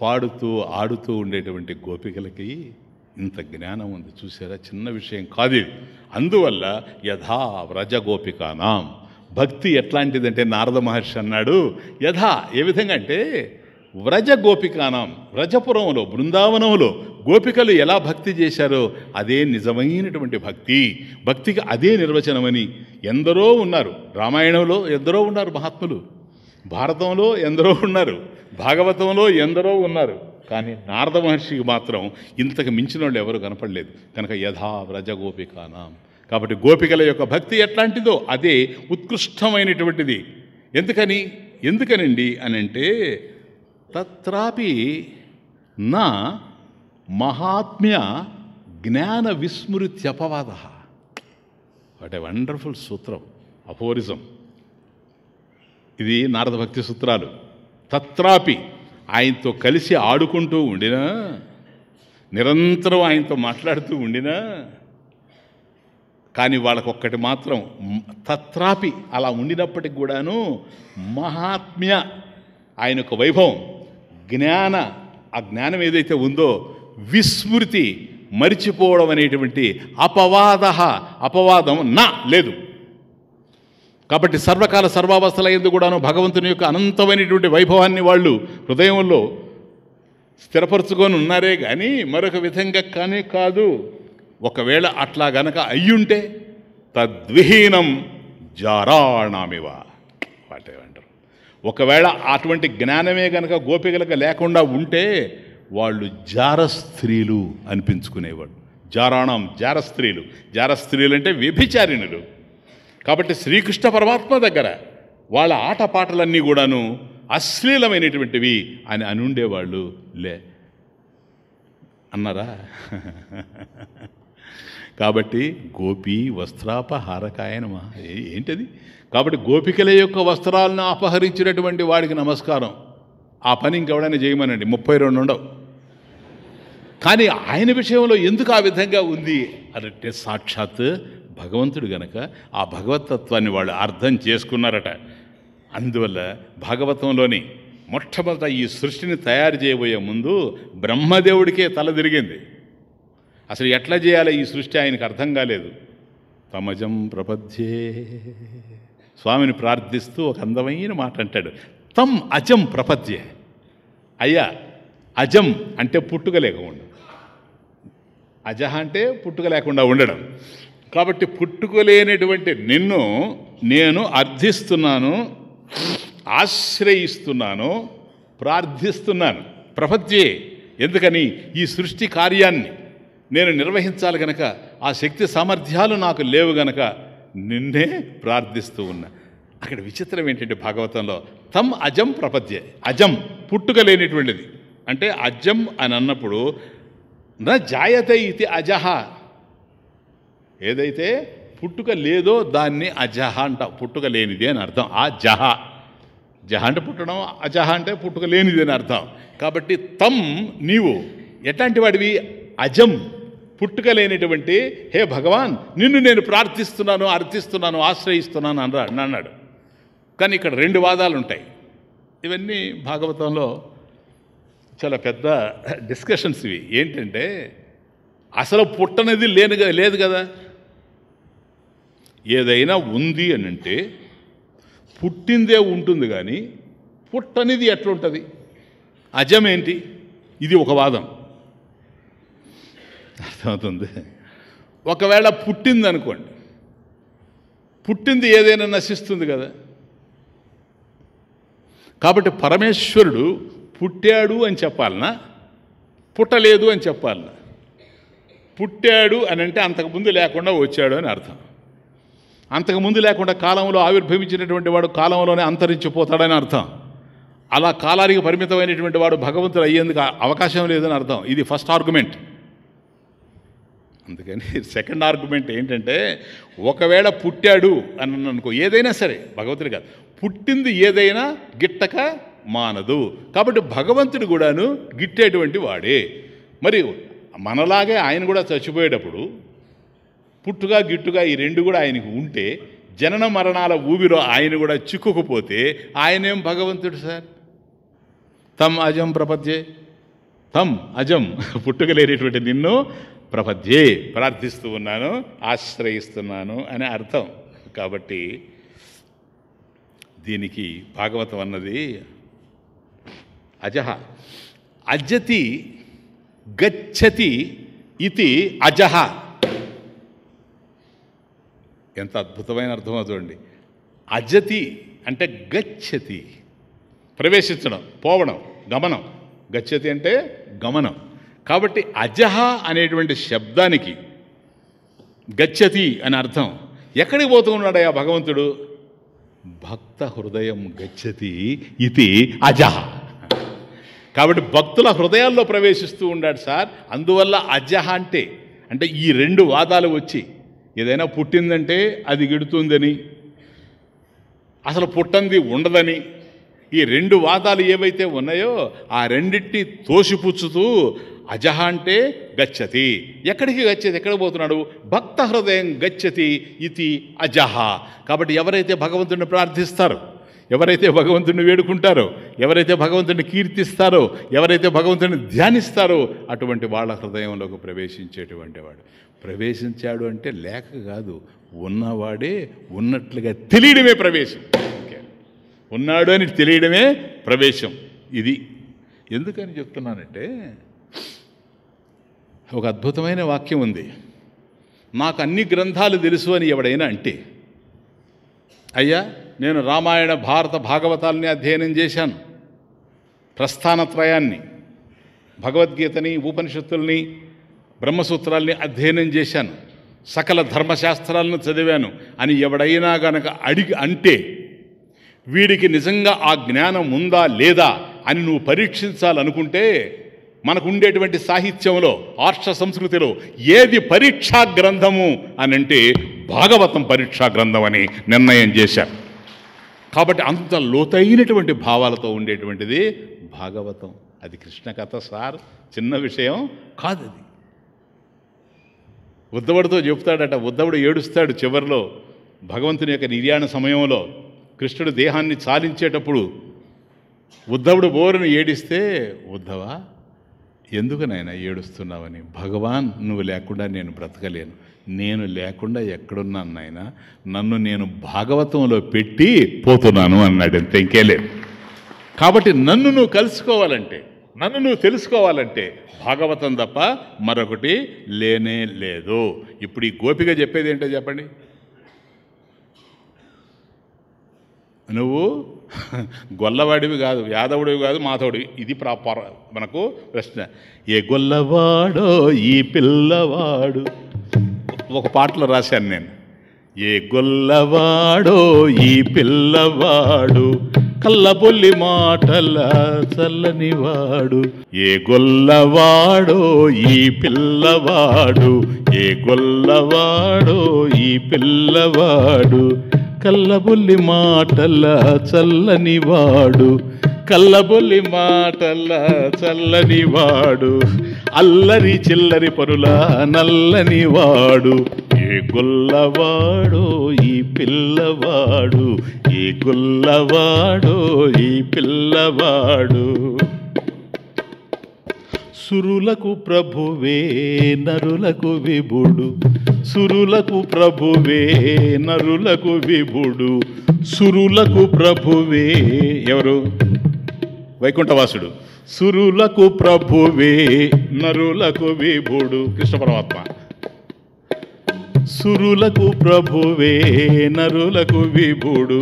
పాడుతూ ఆడుతూ ఉండేటువంటి గోపికలకి ఇంత జ్ఞానం ఉంది. చూసారా, చిన్న విషయం కాదు ఇది. అందువల్ల యథా వ్రజ గోపికానాం భక్తి ఎట్లాంటిదంటే నారద మహర్షి అన్నాడు, యథా ఏ విధంగా అంటే వ్రజ గోపికానాం, వ్రజపురంలో బృందావనంలో గోపికలు ఎలా భక్తి చేశారో అదే నిజమైనటువంటి భక్తి. భక్తికి అదే నిర్వచనమని. ఎందరో ఉన్నారు, రామాయణంలో ఎందరో ఉన్నారు మహాత్ములు, భారతంలో ఎందరో ఉన్నారు, భాగవతంలో ఎందరో ఉన్నారు. కానీ నారద మహర్షికి మాత్రం ఇంతకు మించిన వాళ్ళు ఎవరు కనపడలేదు. కనుక యథా వ్రజ గోపికానాం. కాబట్టి గోపికల యొక్క భక్తి ఎట్లాంటిదో అదే ఉత్కృష్టమైనటువంటిది. ఎందుకనండి అని అంటే తత్రాపి నా మహాత్మ్య జ్ఞాన విస్మృత్యపవాద. వాట్ ఏ వండర్ఫుల్ సూత్రం, అఫోరిజం ఇది. నారద భక్తి సూత్రాలు. తత్రాపి ఆయనతో కలిసి ఆడుకుంటూ ఉండినా, నిరంతరం ఆయనతో మాట్లాడుతూ ఉండినా, కానీ వాళ్ళకొక్కటి మాత్రం తత్రాపి అలా ఉండినప్పటికి కూడాను మహాత్మ్య ఆయన యొక్క వైభవం, ఆ జ్ఞానం ఏదైతే ఉందో విస్మృతి మరిచిపోవడం అనేటువంటి అపవాదం నా లేదు. కాబట్టి సర్వకాల సర్వావస్థల యందు కూడాను భగవంతుని యొక్క అనంతమైనటువంటి వైభవాన్ని వాళ్ళు హృదయంలో స్థిరపరచుకొని ఉన్నారే కానీ మరొక విధంగా కానీ కాదు. ఒకవేళ అట్లా గనక అయ్యుంటే తద్విహీనం జారాణామివ వాటేమంటారు. ఒకవేళ అటువంటి జ్ఞానమే గనక గోపికలకు లేకుండా ఉంటే వాళ్ళు జారస్త్రీలు అనిపించుకునేవాడు. జారాణం జారస్త్రీలు. జారస్త్రీలు అంటే వ్యభిచారిణులు. కాబట్టి శ్రీకృష్ణ పరమాత్మ దగ్గర వాళ్ళ ఆటపాటలన్నీ కూడాను అశ్లీలమైనటువంటివి అని అనుండేవాళ్ళు అన్నారా? కాబట్టి గోపీ వస్త్రాపహారకాయనమా ఏంటది? కాబట్టి గోపికల యొక్క వస్త్రాలను అపహరించినటువంటి వాడికి నమస్కారం. ఆ పని ఇంకెవడైనా చేయమనండి, 32 ఉండవు. కానీ ఆయన విషయంలో ఎందుకు ఆ విధంగా ఉంది అంటే సాక్షాత్ భగవంతుడు గనక ఆ భగవతత్వాన్ని వాళ్ళు అర్థం చేసుకున్నారట. అందువల్ల భాగవతంలోని మొట్టమొదట ఈ సృష్టిని తయారు చేయబోయే ముందు బ్రహ్మదేవుడికే తల తిరిగింది. అసలు ఎట్లా చేయాలో ఈ సృష్టి ఆయనకు అర్థం కాలేదు. తమజం ప్రపద్యే, స్వామిని ప్రార్థిస్తూ ఒక అందమైన మాట అంటాడు, తం అజం ప్రపద్యే. అయ్యా, అజం అంటే పుట్టుక లేకుండా, అజహ అంటే పుట్టుక లేకుండా ఉండడం. కాబట్టి పుట్టుకలేనటువంటి నిన్ను నేను అర్థిస్తున్నాను, ఆశ్రయిస్తున్నాను, ప్రార్థిస్తున్నాను. ప్రపద్యే. ఎందుకని? ఈ సృష్టి కార్యాన్ని నేను నిర్వహించాలి గనక, ఆ శక్తి సామర్థ్యాలు నాకు లేవు గనక నిన్నే ప్రార్థిస్తూ ఉన్నా. అక్కడ విచిత్రం ఏంటంటే భాగవతంలో తం అజం ప్రపద్యే, అజం పుట్టుక లేనిటువంటిది. అంటే అజం అని అన్నప్పుడు నా జాయతే ఇది అజహ, ఏదైతే పుట్టుక లేదో దాన్ని అజహ అంటాం. పుట్టుక లేనిది అని అర్థం. ఆ జహ, జహ అంటే పుట్టడం, అజహ అంటే పుట్టుక లేనిది అని అర్థం. కాబట్టి తం నీవు ఎట్లాంటి వాడివి? అజం, పుట్టుక లేనిటువంటి హే భగవాన్, నిన్ను నేను ప్రార్థిస్తున్నాను, అర్థిస్తున్నాను, ఆశ్రయిస్తున్నాను అన్నాడు. కానీ ఇక్కడ 2 వాదాలు ఉంటాయి. ఇవన్నీ భాగవతంలో చాలా పెద్ద డిస్కషన్స్ ఇవి. ఏంటంటే అసలు పుట్టనేది లేదు కదా. ఏదైనా ఉంది అని అంటే పుట్టిందే ఉంటుంది, కానీ పుట్టనిది ఎట్లుంటుంది? అజం ఏంటి? ఇది ఒక వాదం. అర్థమవుతుంది? ఒకవేళ పుట్టింది అనుకోండి, పుట్టింది ఏదైనా నశిస్తుంది కదా. కాబట్టి పరమేశ్వరుడు పుట్టాడు అని చెప్పాలనా, పుట్టలేదు అని చెప్పాలనా? పుట్టాడు అని అంటే అంతకుముందు లేకుండా వచ్చాడు అని అర్థం. అంతకుముందు లేకుండా కాలంలో ఆవిర్భవించినటువంటి వాడు కాలంలోనే అంతరించిపోతాడని అర్థం. అలా కాలానికి పరిమితమైనటువంటి వాడు భగవంతుడు అయ్యేందుకు అవకాశం లేదని అర్థం. ఇది ఫస్ట్ ఆర్గ్యుమెంట్. అందుకని సెకండ్ ఆర్గ్యుమెంట్ ఏంటంటే, ఒకవేళ పుట్టాడు అని అనుకో, ఏదైనా సరే భగవంతుడు కాదు, పుట్టింది ఏదైనా గిట్టక మానదు. కాబట్టి భగవంతుడు కూడాను గిట్టేటువంటి వాడే. మరి మనలాగే ఆయన కూడా చచ్చిపోయేటప్పుడు పుట్టుగా గిట్టుగా ఈ రెండు కూడా ఆయనకు ఉంటే, జనన మరణాల ఊబిలో ఆయన కూడా చిక్కుకుపోతే ఆయనేం భగవంతుడు సార్? తమ్ అజం ప్రపద్యే, తమ్ అజం, పుట్టుకలేనటువంటి నిన్ను ప్రపద్యే, ప్రార్థిస్తూ ఉన్నాను, ఆశ్రయిస్తున్నాను అని అర్థం. కాబట్టి దీనికి భాగవతం అన్నది అజహ అజతి గచ్చతి ఇది అజహ. ఎంత అద్భుతమైన అర్థమో చూడండి. అజతి అంటే గచ్చతి, ప్రవేశించడం, పోవడం, గమనం. గచ్చతి అంటే గమనం. కాబట్టి అజహ అనేటువంటి శబ్దానికి గచ్చతి అని అర్థం. ఎక్కడికి పోతూ ఉన్నాడయ్యా భగవంతుడు? భక్త హృదయం గచ్చతి ఇది అజహ. కాబట్టి భక్తుల హృదయాల్లో ప్రవేశిస్తూ ఉన్నాడు సార్. అందువల్ల అజహ అంటే ఈ రెండు వాదాలు వచ్చి, ఏదైనా పుట్టిందంటే అది గిడుతుందని, అసలు పుట్టంది ఉండదని, ఈ రెండు వాదాలు ఏవైతే ఉన్నాయో ఆ రెండింటినీ తోసిపుచ్చుతూ అజహ అంటే గచ్చతి. ఎక్కడికి గచ్చతి? ఎక్కడికి పోతున్నాడు? భక్త హృదయం గచ్చతి ఇది అజహ. కాబట్టి ఎవరైతే భగవంతుడిని ప్రార్థిస్తారో, ఎవరైతే భగవంతుడిని వేడుకుంటారో, ఎవరైతే భగవంతుడిని కీర్తిస్తారో, ఎవరైతే భగవంతుడిని ధ్యానిస్తారో అటువంటి వాళ్ళ హృదయంలోకి ప్రవేశించేటువంటి వాడు. ప్రవేశించాడు అంటే లేక కాదు, ఉన్నవాడే ఉన్నట్లుగా తెలియడమే ప్రవేశం. ఉన్నాడు అని తెలియడమే ప్రవేశం. ఇది ఎందుకని చెప్తున్నానంటే, ఒక అద్భుతమైన వాక్యం ఉంది. నాకు అన్ని గ్రంథాలు తెలుసు అని ఎవడైనా అంటే, అయ్యా నేను రామాయణ భారత భాగవతాలని అధ్యయనం చేశాను, ప్రస్థానత్రయాన్ని, భగవద్గీతని, ఉపనిషత్తుల్ని, బ్రహ్మసూత్రాల్ని అధ్యయనం చేశాను, సకల ధర్మశాస్త్రాలను చదివాను అని ఎవడైనా గనక అడిగి అంటే, వీడికి నిజంగా ఆ జ్ఞానం ఉందా లేదా అని నువ్వు పరీక్షించాలనుకుంటే, మనకు ఉండేటువంటి సాహిత్యంలో, ఆర్ష సంస్కృతిలో ఏది పరీక్షా గ్రంథము అని అంటే భాగవతం పరీక్షా గ్రంథం అని నిర్ణయం చేశారు. కాబట్టి అంత లోతైనటువంటి భావాలతో ఉండేటువంటిది భాగవతం. అది కృష్ణ కథ సార్, చిన్న విషయం కాదు. అది ఉద్ధవుడితో చెప్తాడట. ఉద్ధవుడు ఏడుస్తాడు చివరిలో, భగవంతుని యొక్క నిర్యాణ సమయంలో కృష్ణుడు దేహాన్ని చాలించేటప్పుడు ఉద్ధవుడు బోరుని ఏడిస్తే, ఉద్ధవా ఎందుకు నాయన ఏడుస్తున్నావని, భగవాన్ నువ్వు లేకుండా నేను బ్రతకలేను, నేను లేకుండా ఎక్కడున్నాను నాయన, నన్ను నేను భాగవతంలో పెట్టి పోతున్నాను అన్నాడు. అంతే, ఇంకే లేదు. కాబట్టి నన్ను నువ్వు కలుసుకోవాలంటే, నన్ను నువ్వు తెలుసుకోవాలంటే భాగవతం తప్ప మరొకటి లేనే లేదు. ఇప్పుడు ఈ గోపిక చెప్పేది ఏంటో చెప్పండి. నువ్వు గొల్లవాడివి కాదు, యాదవుడివి కాదు, మాధవుడివి. ఇది మనకు ప్రశ్న. ఏ గొల్లవాడో ఈ పిల్లవాడు, ఒక పాటలో రాశాను నేను. ఏ గొల్లవాడో ఈ పిల్లవాడు, కల్లబొల్లి మాటల చల్లనివాడు. ఏ గొల్లవాడో ఈ పిల్లవాడు, ఏ గొల్లవాడో ఈ పిల్లవాడు, కల్లబొల్లి మాటల చల్లనివాడు, కల్లబొల్లి మాటల చల్లనివాడు, అల్లరి చిల్లరి పరుల నల్లనివాడు. ఏ గొల్లవాడో ఈ పిల్లవాడు, ఏ గొల్లవాడో ఈ పిల్లవాడు. సురులకు ప్రభువే నరులకు విభుడు, సురులకు ప్రభువే నరులకు విభుడు, సురులకు ప్రభువే ఎవరు? వైకుంఠవాసుడు. సురులకు ప్రభువే నరులకు విభుడు కృష్ణ పరమాత్మ. సురులకు ప్రభువే నరులకు విభుడు,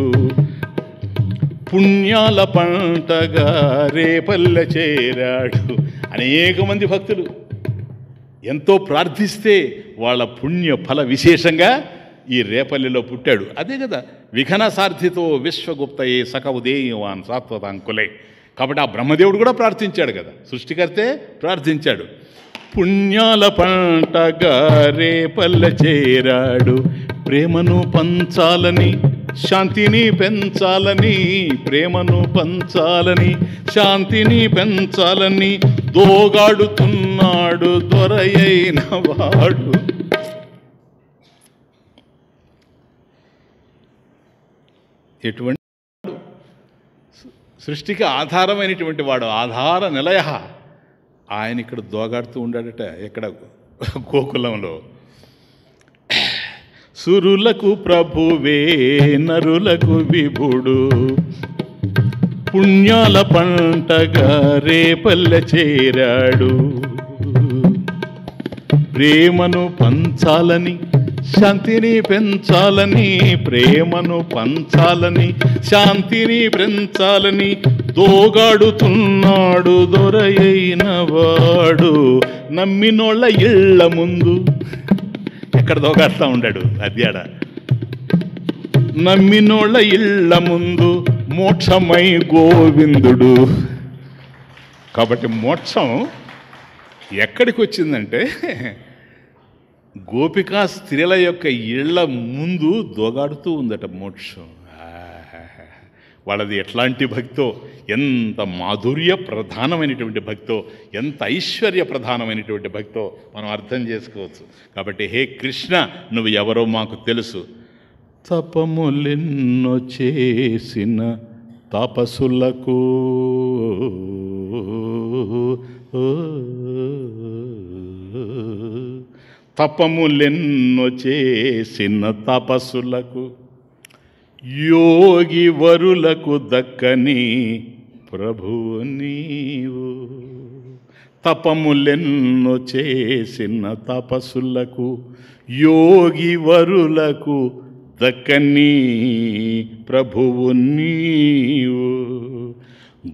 పుణ్యాల పంటగా రేపల్లె చేరాడు. అనేక మంది భక్తులు ఎంతో ప్రార్థిస్తే వాళ్ళ పుణ్య ఫల విశేషంగా ఈ రేపల్లిలో పుట్టాడు. అదే కదా, విఘన సార్థితో విశ్వగుప్తయే సక ఉదేయవాన్ సాత్వతాంకులే. కాబట్టి ఆ బ్రహ్మదేవుడు కూడా ప్రార్థించాడు కదా, సృష్టికర్తే ప్రార్థించాడు. పుణ్యాల పంటగా రేపల్లె చేరాడు, ప్రేమను పంచాలని శాంతిని పెంచాలని, ప్రేమను పంచాలని శాంతిని పెంచాలని దోగాడుతున్నాడు దొరయైన వాడు. ఎటువంటి సృష్టికి ఆధారమైనటువంటి వాడు, ఆధార నిలయ. ఆయన ఇక్కడ దోగాడుతూ ఉండాడట. ఎక్కడ? గోకులంలో. సురులకు ప్రభువే నరులకు విభుడు, పుణ్యాల పంటగా రేపల్లె చేరాడు, ప్రేమను పంచాలని శాంతిని పెంచాలని, ప్రేమను పంచాలని శాంతిని పెంచాలని దోగాడుతున్నాడు దొరయైన వాడు. నమ్మినోళ్ళ ఇళ్ళ ముందు ఎక్కడ దోగాడుతూ ఉండాడు? అద్యాడ. నమ్మినోళ్ళ ఇళ్ళ ముందు మోక్షమై గోవిందుడు. కాబట్టి మోక్షం ఎక్కడికి వచ్చిందంటే గోపికా స్త్రీల యొక్క ఇళ్ల ముందు దోగాడుతూ ఉందట మోక్షం. వాళ్ళది ఎట్లాంటి భక్తో, ఎంత మాధుర్య ప్రధానమైనటువంటి భక్తో, ఎంత ఐశ్వర్య ప్రధానమైనటువంటి భక్తో మనం అర్థం చేసుకోవచ్చు. కాబట్టి హే కృష్ణ, నువ్వు ఎవరో మాకు తెలుసు. తపములెన్నో చేసిన తపస్సులకు తపములెన్నో చేసిన తపస్సులకు యోగి వరులకు దక్కని ప్రభువు నీవు. తపములెన్నో చేసిన తపస్సులకు యోగి వరులకు దక్కని ప్రభువు నీవు.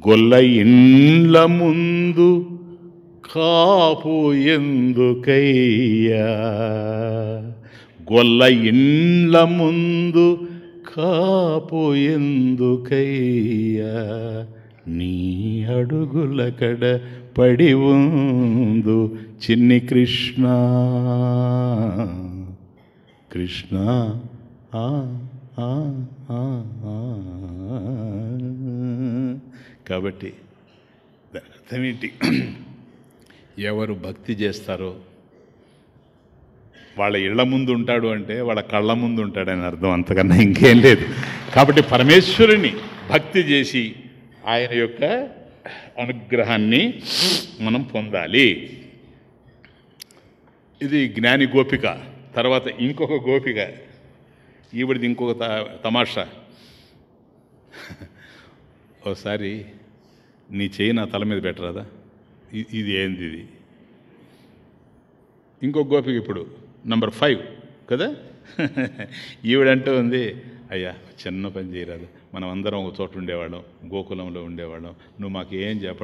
గొల్ల ఇండ్ల ముందు కాపు ఎందుకయ్యా, గొల్ల ఇండ్ల ముందు కాపు ఎందుకయ్యా, నీ అడుగుల కడ పడి ఉందు చిన్ని కృష్ణ కృష్ణ. కాబట్టి దాని అర్థమేంటి? ఎవరు భక్తి చేస్తారో వాళ్ళ ఇళ్ల ముందు ఉంటాడు అంటే వాళ్ళ కళ్ళ ముందు ఉంటాడని అర్థం, అంతకన్నా ఇంకేం లేదు. కాబట్టి పరమేశ్వరుని భక్తి చేసి ఆయన యొక్క అనుగ్రహాన్ని మనం పొందాలి. ఇది జ్ఞాని గోపిక. తర్వాత ఇంకొక గోపిక, ఈవిడిది ఇంకొక తమాషా. ఒకసారి నీ చేయి నా తల మీద పెట్టరాదా, ఇది ఏంది ఇది? ఇంకొక గోపిక ఇప్పుడు నంబర్ 5 కదా. ఈవిడంటూ ఉంది, అయ్యా చిన్న పని చేయరాదు, మనం అందరం ఒక చోట ఉండేవాళ్ళం, గోకులంలో ఉండేవాళ్ళం, నువ్వు మాకు ఏం చెప్ప,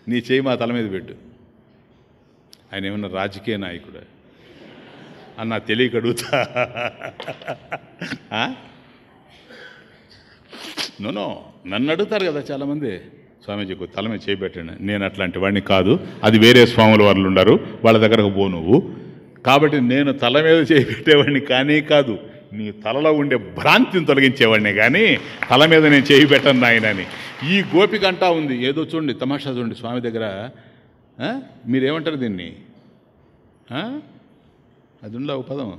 నీ చేయి మా తల మీద పెట్టు. ఆయన ఏమన్నా రాజకీయ నాయకుడు అన్న తెలియక అడుగుతా. నో నన్ను అడుగుతారు కదా చాలామంది, స్వామీజీకి తల మీద చేయబెట్టండి. నేను అట్లాంటి వాడిని కాదు, అది వేరే స్వాముల వాళ్ళు ఉన్నారు, వాళ్ళ దగ్గరకు పో నువ్వు. కాబట్టి నేను తల మీద చేయబెట్టేవాడిని కానీ కాదు, నీ తలలో ఉండే భ్రాంతిని తొలగించేవాడిని కానీ తల మీద నేను చేయి పెట్టను నాయనని. ఈ గోపిక అంటా ఉంది. ఏదో చూడండి తమాషా చూడండి, స్వామి దగ్గర మీరేమంటారు దీన్ని, అది ఉండ ఒక పదం,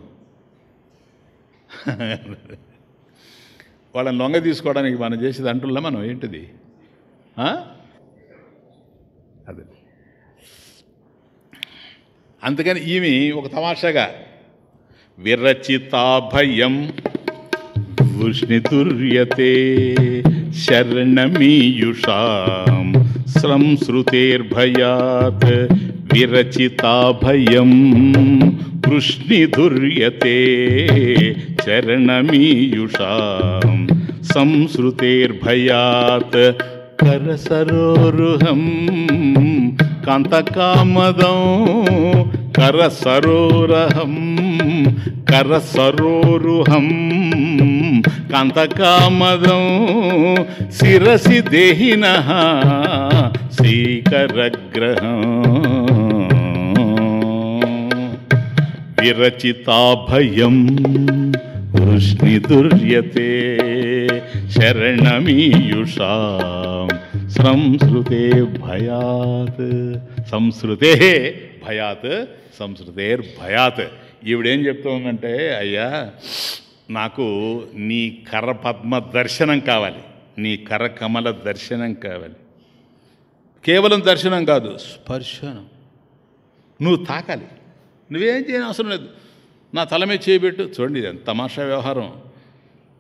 వాళ్ళని లొంగ తీసుకోవడానికి మనం చేసేది అంటున్నా మనం ఏంటిది అదే. అందుకని ఈమె ఒక తమాషాగా విరచితాభయం వృష్ణితుర్యతే శరణమీయుషాం సంశ్రుతేర్భయాత్ విరచితాభయం వృష్ణిధుర్యతే చరణమీయుషాం సంశ్రుతేర్భయాత్ కరసరోరుహం కాంతకామదం కరసరోరహం కరసరోరుహం కాంతకామదం శిరసి దేహినః శ్రీకరగ్రహం విరచితాభయం వృష్ణిదుర్యతే శరణమీయుషాం సంశ్రుతే భయాత్ సంశ్రుతే భయాత్ సంశ్రుతేర్భయాత్. ఈవిడేం చెప్తూ ఉందంటే, అయ్యా నాకు నీ కరపద్మ దర్శనం కావాలి, నీ కరకమల దర్శనం కావాలి. కేవలం దర్శనం కాదు, స్పర్శనం. నువ్వు తాకాలి, నువ్వేం చేయని అవసరం లేదు, నా తల మీద చేయబెట్టు. చూడండి, ఇది తమాషా వ్యవహారం.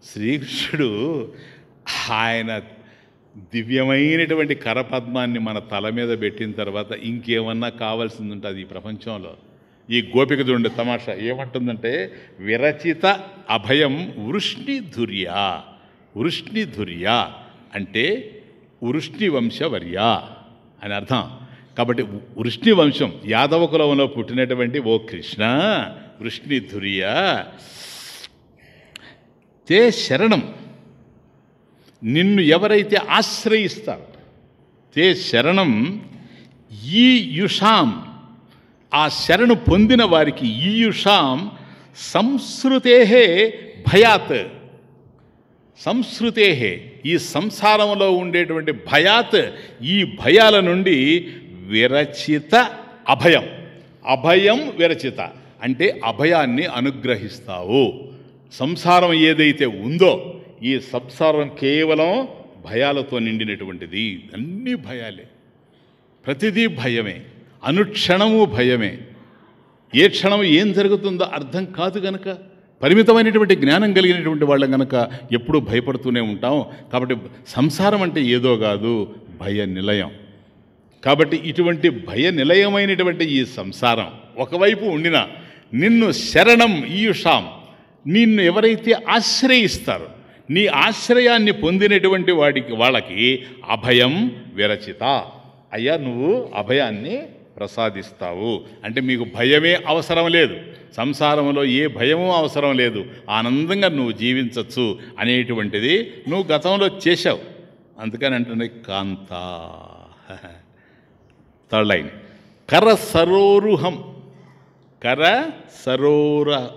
శ్రీకృష్ణుడు ఆయన దివ్యమైనటువంటి కరపద్మాన్ని మన తల మీద పెట్టిన తర్వాత ఇంకేమన్నా కావాల్సింది ఉంటుంది ఈ ప్రపంచంలో. ఈ గోపిక చూడండి తమాషా ఏమంటుందంటే, విరచిత అభయం వృష్ణిధుర్యా. వృష్ణిధుర్యా అంటే వృష్ణి వంశవర్య అని అర్థం. కాబట్టి వృష్ణి వంశం యాదవ కులంలో పుట్టినటువంటి ఓ కృష్ణ వృష్ణిధుర్యా తే శరణం, నిన్ను ఎవరైతే ఆశ్రయిస్తారు, తే శరణం ఈయుషాం, ఆ శరణు పొందిన వారికి ఈయుషాం సంశ్రుతే భయాత్, సంశ్రుతే ఈ సంసారంలో ఉండేటువంటి భయాత్, ఈ భయాల నుండి విరచిత అభయం. అభయం విరచిత అంటే అభయాన్ని అనుగ్రహిస్తావు. సంసారం ఏదైతే ఉందో ఈ సంసారం కేవలం భయాలతో నిండినటువంటిది. అన్నీ భయాలే, ప్రతిదీ భయమే, అనుక్షణము భయమే. ఏ క్షణం ఏం జరుగుతుందో అర్థం కాదు గనక, పరిమితమైనటువంటి జ్ఞానం కలిగినటువంటి వాళ్ళం కనుక ఎప్పుడూ భయపడుతూనే ఉంటాం. కాబట్టి సంసారం అంటే ఏదో కాదు, భయ నిలయం. కాబట్టి ఇటువంటి భయ నిలయమైనటువంటి ఈ సంసారం ఒకవైపు ఉండినా నిన్ను శరణం ఈయుషాం, నిన్ను ఎవరైతే ఆశ్రయిస్తారో, నీ ఆశ్రయాన్ని పొందినటువంటి వాళ్ళకి అభయం విరచిత, అయ్యా నువ్వు అభయాన్ని ప్రసాదిస్తావు. అంటే మీకు భయమే అవసరం లేదు, సంసారంలో ఏ భయమూ అవసరం లేదు, ఆనందంగా నువ్వు జీవించవచ్చు అనేటువంటిది నువ్వు గతంలో చేశావు. అందుకని అంటుంది కాంత. థర్డ్ లైన్ కర సరోరుహం. కర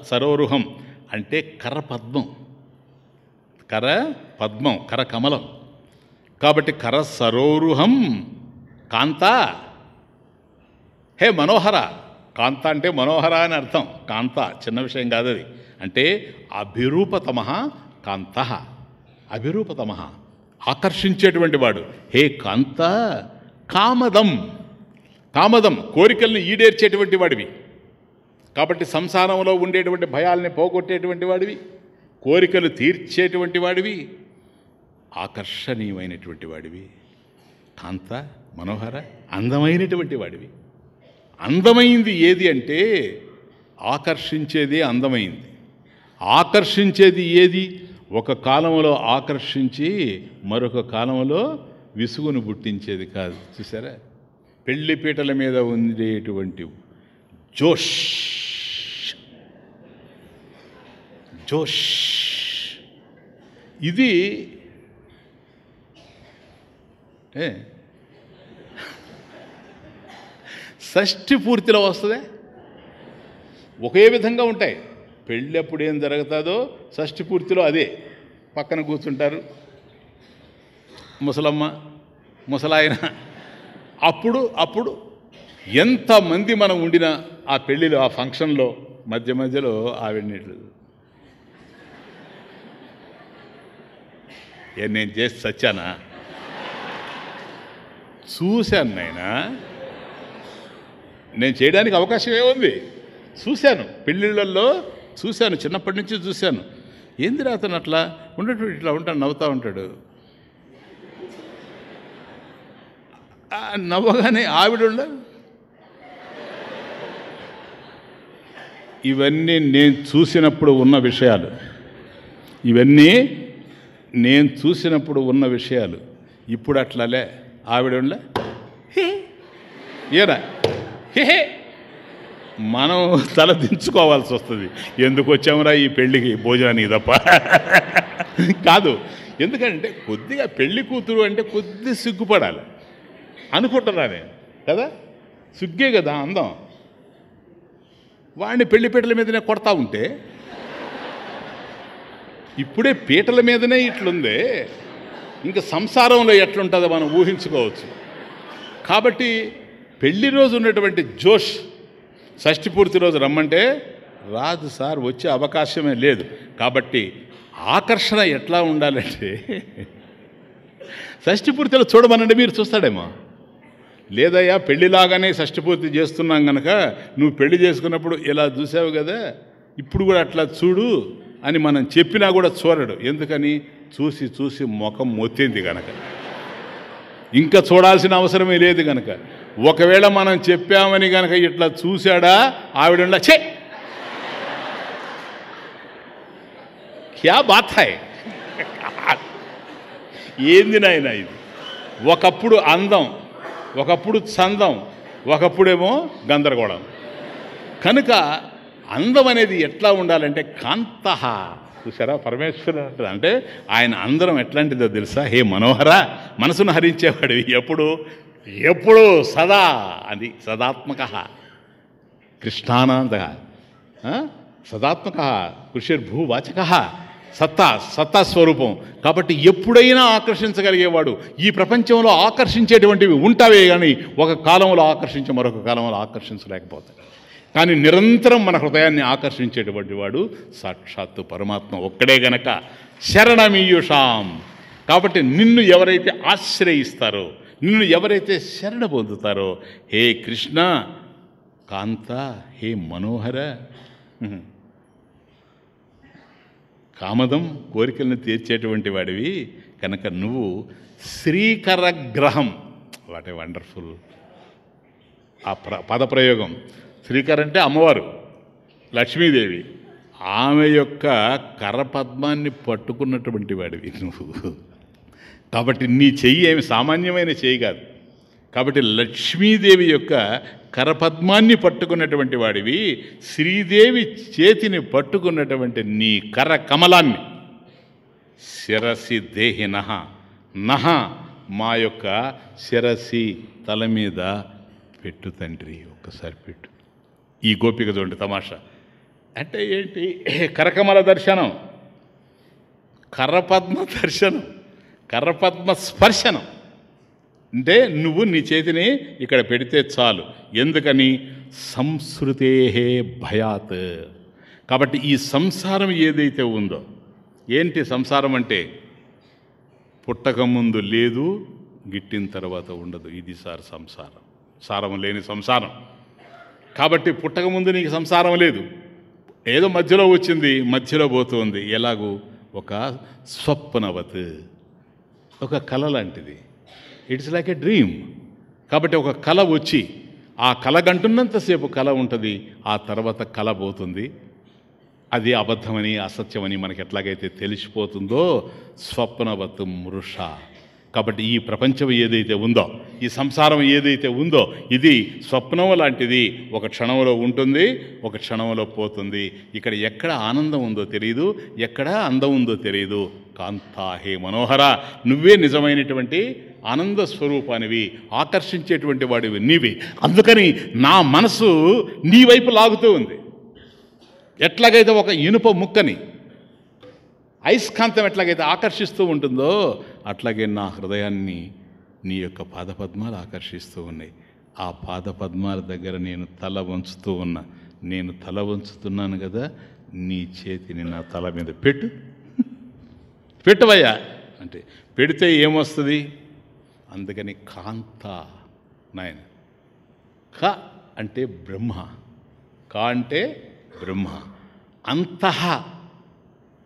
సరోరుహం అంటే కర పద్మం, కర పద్మం, కర కమలం. కాబట్టి కర సరోరుహం కాంత, హే మనోహర. కాంత అంటే మనోహర అని అర్థం. కాంత చిన్న విషయం కాదు అది. అంటే అభిరూపతమ కాంత, అభిరూపతమ ఆకర్షించేటువంటి వాడు. హే కాంత కామదం, కామదం కోరికల్ని ఈడేర్చేటువంటి వాడివి. కాబట్టి సంసారంలో ఉండేటువంటి భయాల్ని పోగొట్టేటువంటి వాడివి, కోరికలు తీర్చేటువంటి వాడివి, ఆకర్షణీయమైనటువంటి వాడివి. కాంత మనోహర అందమైనటువంటి వాడివి. అందమైంది ఏది అంటే ఆకర్షించేది అందమైంది. ఆకర్షించేది ఏది? ఒక కాలంలో ఆకర్షించి మరొక కాలంలో విసుగును పుట్టించేది కాదు. చూసారా, పెళ్లిపీటల మీద ఉండేటువంటి జోష్, జోష్ ఇది షష్ఠి పూర్తిలో వస్తుంది. ఒకే విధంగా ఉంటాయి. పెళ్ళి అప్పుడు ఏం జరుగుతుందో షష్ఠి పూర్తిలో అదే. పక్కన కూర్చుంటారు ముసలమ్మ ముసలాయన. అప్పుడు ఎంతమంది మనం ఉండినా ఆ పెళ్ళిలో ఆ ఫంక్షన్లో మధ్యలో ఆవిడ నీళ్ళు నేను చేసి చచ్చానా? చూశాను నాయనా, నేను చేయడానికి అవకాశం ఏముంది? చూశాను, పెళ్ళిళ్ళల్లో చూశాను, చిన్నప్పటి నుంచి చూశాను. ఏంది అతను అట్లా ఉండేటప్పుడు ఇట్లా ఉంటాడు, నవ్వుతూ ఉంటాడు. నవ్వగానే ఆవిడ ఇవన్నీ నేను చూసినప్పుడు ఉన్న విషయాలు, ఇవన్నీ నేను చూసినప్పుడు ఉన్న విషయాలు ఇప్పుడు అట్లాలే. ఆవిడ ఏరా హే మనం తల దించుకోవాల్సి వస్తుంది. ఎందుకు వచ్చామురా ఈ పెళ్ళికి, భోజనానికి తప్ప కాదు. ఎందుకంటే కొద్దిగా పెళ్లి కూతురు అంటే కొద్ది సిగ్గుపడాలి అనుకుంటున్నా నేను కదా. సిగ్గే కదా అందం. వాడిని పెళ్లి పీటల మీదనే కొడతా ఉంటే ఇప్పుడే పీటల మీదనే ఇట్లుందే, ఇంకా సంసారంలో ఎట్లుంటుందో మనం ఊహించుకోవచ్చు. కాబట్టి పెళ్లి రోజు ఉన్నటువంటి జోష్ షష్ఠి పూర్తి రోజు రమ్మంటే రాదు సార్, వచ్చే అవకాశమే లేదు. కాబట్టి ఆకర్షణ ఎట్లా ఉండాలంటే షష్ఠి పూర్తిలో చూడమనండి, మీరు చూస్తాడేమో. లేదయ్యా పెళ్లిలాగానే షష్ఠి పూర్తి చేస్తున్నాం కనుక నువ్వు పెళ్లి చేసుకున్నప్పుడు ఇలా చూసావు కదా, ఇప్పుడు కూడా అట్లా చూడు అని మనం చెప్పినా కూడా చూడడు. ఎందుకని? చూసి చూసి ముఖం మొత్తింది కనుక, ఇంకా చూడాల్సిన అవసరమే లేదు కనుక. ఒకవేళ మనం చెప్పామని కనుక ఇట్లా చూశాడా, ఆవిడ ఛే క్యా బాత్ హై, ఏంది నాయన ఇది. ఒకప్పుడు అందం, ఒకప్పుడు చందం, ఒకప్పుడేమో గందరగోళం. కనుక అందం అనేది ఎట్లా ఉండాలంటే కాంతః. చూసారా పరమేశ్వరుడు అంటే ఆయన అందరం ఎట్లాంటిదో తెలుసా? హే మనోహర, మనసును హరించేవాడు ఎప్పుడు ఎప్పుడు సదా. అది సదాత్మక కృష్ణానంద సదాత్మక కృషిర్భూవాచక సత్తా స్వరూపం. కాబట్టి ఎప్పుడైనా ఆకర్షించగలిగేవాడు. ఈ ప్రపంచంలో ఆకర్షించేటువంటివి ఉంటావే కానీ ఒక కాలంలో ఆకర్షించి మరొక కాలంలో ఆకర్షించలేకపోతాడు. కానీ నిరంతరం మన హృదయాన్ని ఆకర్షించేటువంటి వాడు సాక్షాత్తు పరమాత్మ ఒక్కడే గనక శరణమీయుషాం. కాబట్టి నిన్ను ఎవరైతే ఆశ్రయిస్తారో, నిన్ను ఎవరైతే శరణ పొందుతారో, హే కృష్ణ కాంత, హే మనోహర, కామదం కోరికలను తీర్చేటువంటి వాడివి కనుక నువ్వు శ్రీకరగ్రహం. వాట్ ఏ వండర్ఫుల్ ఆ పదప్రయోగం. శ్రీకర్ అంటే అమ్మవారు లక్ష్మీదేవి. ఆమె యొక్క కరపద్మాన్ని పట్టుకున్నటువంటి వాడివి నువ్వు. కాబట్టి నీ చెయ్యి ఏమి సామాన్యమైన చెయ్యి కాదు. కాబట్టి లక్ష్మీదేవి యొక్క కరపద్మాన్ని పట్టుకున్నటువంటి వాడివి, శ్రీదేవి చేతిని పట్టుకున్నటువంటి నీ కర కమలాన్ని శిరసి దేహి నహ నహ, మా యొక్క శిరసి తల మీద పెట్టు తండ్రి, ఒక్కసారి పెట్టు. ఈ గోపిక చూడండి తమాషా. అంటే ఏంటి? కరకమల దర్శనం, కరపద్మ దర్శనం, కరపద్మ స్పర్శనం. అంటే నువ్వు నీ చేతిని ఇక్కడ పెడితే చాలు. ఎందుకని? సంస్కృతే భయాత్. కాబట్టి ఈ సంసారం ఏదైతే ఉందో, ఏంటి సంసారం అంటే? పుట్టక ముందు లేదు, గిట్టిన తర్వాత ఉండదు. ఇది సార్ సంసారం, సారం లేని సంసారం. కాబట్టి పుట్టక ముందు నీకు సంసారం లేదు, ఏదో మధ్యలో వచ్చింది, మధ్యలో పోతుంది. ఎలాగూ ఒక స్వప్నవత్, ఒక కళ లాంటిది. It's like A dream. కాబట్టి ఒక కళ వచ్చి ఆ కళ గంటున్నంతసేపు కళ ఉంటుంది, ఆ తర్వాత కళ పోతుంది. అది అబద్ధమని అసత్యమని మనకి ఎట్లాగైతే తెలిసిపోతుందో స్వప్నవత్ మృష. కాబట్టి ఈ ప్రపంచం ఏదైతే ఉందో, ఈ సంసారం ఏదైతే ఉందో, ఇది స్వప్నం లాంటిది. ఒక క్షణంలో ఉంటుంది, ఒక క్షణంలో పోతుంది. ఇక్కడ ఎక్కడ ఆనందం ఉందో తెలియదు, ఎక్కడ అందం ఉందో తెలియదు. కాంతా, హే మనోహర, నువ్వే నిజమైనటువంటి ఆనంద స్వరూపానివి, ఆకర్షించేటువంటి వాడివి నీవి. అందుకని నా మనసు నీ వైపు లాగుతూ ఉంది. ఎట్లాగైతే ఒక ఇనుప ముక్కని అయస్కాంతం ఎట్లాగైతే ఆకర్షిస్తూ ఉంటుందో, అట్లాగే నా హృదయాన్ని నీ యొక్క పాదపద్మాలు ఆకర్షిస్తూ ఉన్నాయి. ఆ పాదపద్మాల దగ్గర నేను తల వంచుతూ ఉన్నా. నేను తల వంచుతున్నాను కదా, నీ చేతిని నా తల మీద పెట్టు, పెట్టువయ్యా అంటే పెడితే ఏమొస్తుంది? అందుకని కాంత నాయన. క అంటే బ్రహ్మ, క అంటే బ్రహ్మ, అంతః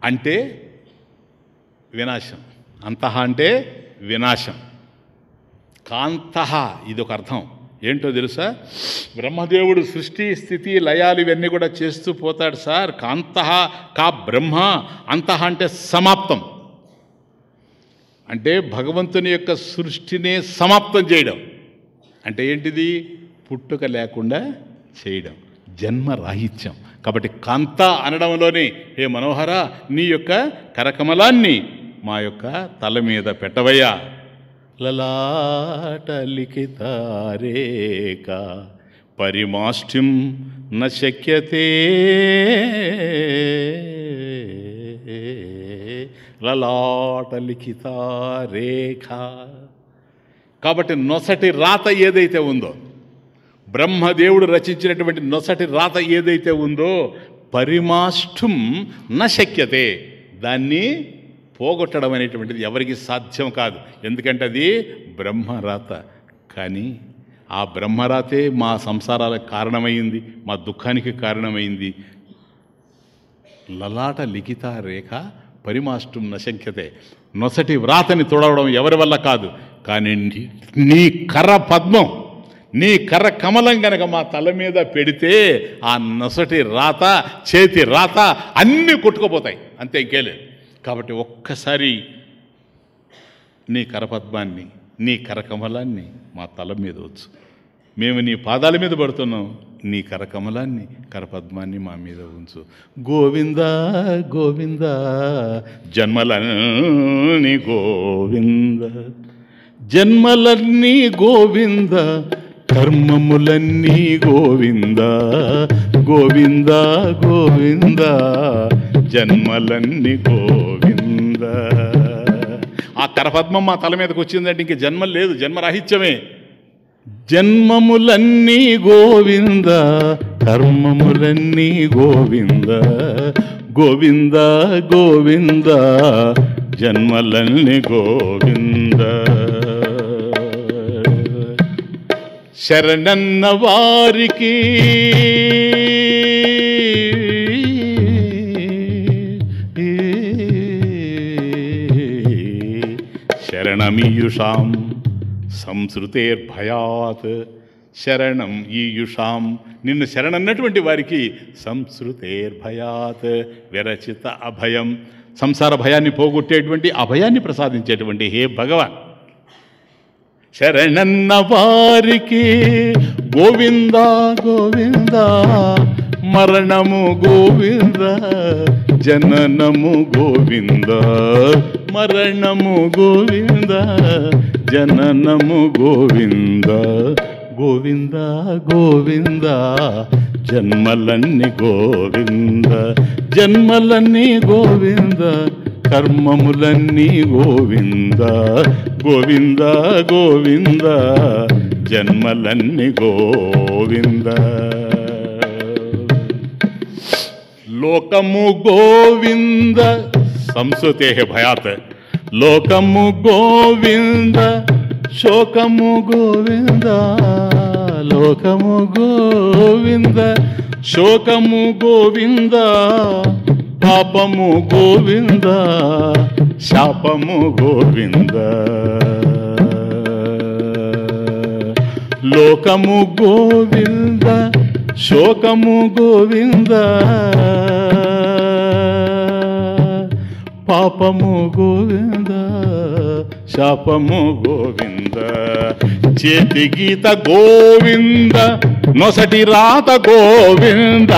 అంటే వినాశం, అంతః అంటే వినాశం. కాంతః ఇదొక అర్థం. ఏంటో తెలుసా? బ్రహ్మదేవుడు సృష్టి స్థితి లయాలు ఇవన్నీ కూడా చేస్తూ పోతాడు సార్. కాంతః కా బ్రహ్మ, అంతః అంటే సమాప్తం. అంటే భగవంతుని యొక్క సృష్టినే సమాప్తం చేయడం. అంటే ఏంటిది? పుట్టుక లేకుండా చేయడం, జన్మరాహిత్యం. కాబట్టి కాంత అనడంలోనే, హే మనోహర, నీ యొక్క కరకమలాన్ని మా యొక్క తల మీద పెట్టవయ్యా. లలాట లిఖిత రేఖ పరిమాష్టిం న శక్యతే, లలాట లిఖిత రేఖ. కాబట్టి నొసటి రాత ఏదైతే ఉందో, బ్రహ్మదేవుడు రచించినటువంటి నొసటి రాత ఏదైతే ఉందో, పరిమాష్టుం న శక్యతే, దాన్ని పోగొట్టడం అనేటువంటిది ఎవరికి సాధ్యం కాదు. ఎందుకంటే అది బ్రహ్మరాత. కానీ ఆ బ్రహ్మరాతే మా సంసారాలకు కారణమైంది, మా దుఃఖానికి కారణమైంది. లలాట లిఖిత రేఖ పరిమాష్టుం నశక్యతే. నొసటి వ్రాతని తొడవడం ఎవరి వల్ల కాదు. కానీ నీ కర్ర పద్మం, నీ కర్ర కమలం గనక మా తల మీద పెడితే ఆ నొసటి రాత, చేతి రాత అన్నీ కొట్టుకుపోతాయి, అంతే, ఇంకేలేదు. కాబట్టి ఒక్కసారి నీ కరపద్మాన్ని, నీ కరకమలాన్ని మా తల మీద వచ్చు. మేము నీ పాదాల మీద పడుతున్నాం, నీ కరకమలాన్ని, కరపద్మాన్ని మా మీద ఉంచు. గోవింద గోవింద జన్మలన్నీ గోవింద, జన్మలన్నీ గోవింద, కర్మములన్నీ గోవింద, గోవింద గోవింద జన్మలన్నీ గోవింద. ఆ కరపద్మం మా తల మీదకి వచ్చిందంటే ఇంక జన్మ లేదు, జన్మరాహిత్యమే. జన్మములన్నీ గోవింద, కర్మములన్నీ గోవింద, గోవింద గోవింద జన్మలన్నీ గోవింద. శరణన్న వారికి శరణమీయుషాం సంశ్రుతేర్భయాత్, శరణం ఈయుషాం, నిన్ను శరణన్నటువంటి వారికి సంశ్రుతేర్భయాత్ విరచిత అభయం, సంసార భయాన్ని పోగొట్టేటువంటి అభయాన్ని ప్రసాదించేటువంటి హే భగవాన్. శరణన్న వారికి గోవింద గోవింద, మరణము గోవింద, జననము గోవింద, మరణము గోవింద, జననము గోవింద, గోవింద గోవింద జన్మలన్నీ గోవింద, జన్మలన్నీ గోవింద, కర్మములన్నీ గోవింద, గోవింద గోవింద జన్మలన్నీ గోవింద. లోకము గోవింద సంస్కృతే భయాత్, లోకము గోవింద, శోకము గోవింద, లోకము గోవింద, శోకము గోవింద, పాపము గోవింద, శాపము గోవింద. లోకము గోవింద, శోకము గోవింద, పాపము గోవింద, శాపము గోవింద. చేతి గీత గోవింద, నొసటి రాత గోవింద,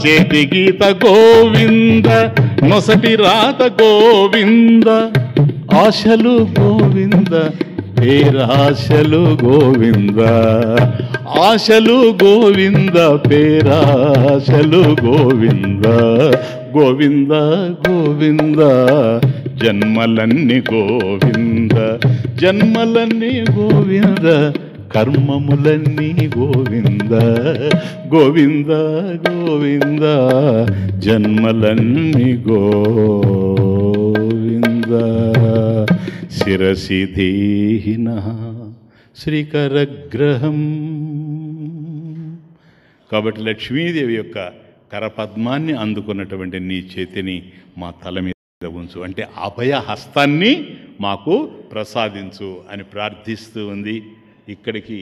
చేతి గీత గోవింద, నొసటి రాత గోవింద, ఆశలు గోవింద, పేరాశలు గోవింద, ఆశలు గోవింద, పేరాశలు గోవింద, గోవింద గోవింద జన్మలన్నీ గోవింద, జన్మలన్నీ గోవింద, కర్మములన్నీ గోవింద, గోవింద గోవింద జన్మలన్నీ గోవింద. శిరసి దేహినః శ్రీకరగ్రహం. కాబట్టి లక్ష్మీదేవి యొక్క కరపద్మాన్ని అందుకున్నటువంటి నీ చేతిని మా తల మీద ఉంచు, అంటే అభయ హస్తాన్ని మాకు ప్రసాదించు అని ప్రార్థిస్తూ ఉంది. ఇక్కడికి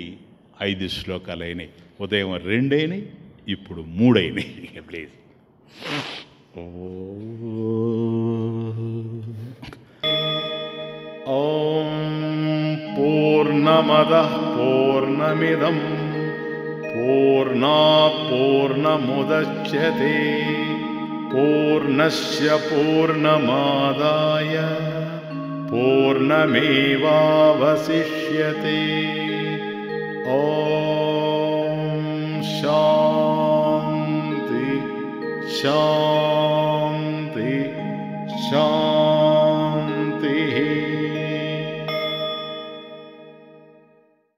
5 శ్లోకాలు అయినాయి. ఉదయం 2 అయినాయి, ఇప్పుడు 3 అయినాయి. ప్లీజ్. ॐ पूर्णमदः पूर्णमिदं पूर्णात् पूर्णमुदच्यते पूर्णस्य पूर्णमादाय पूर्णमेवावशिष्यते। ॐ शान्ति शान्ति शान्ति।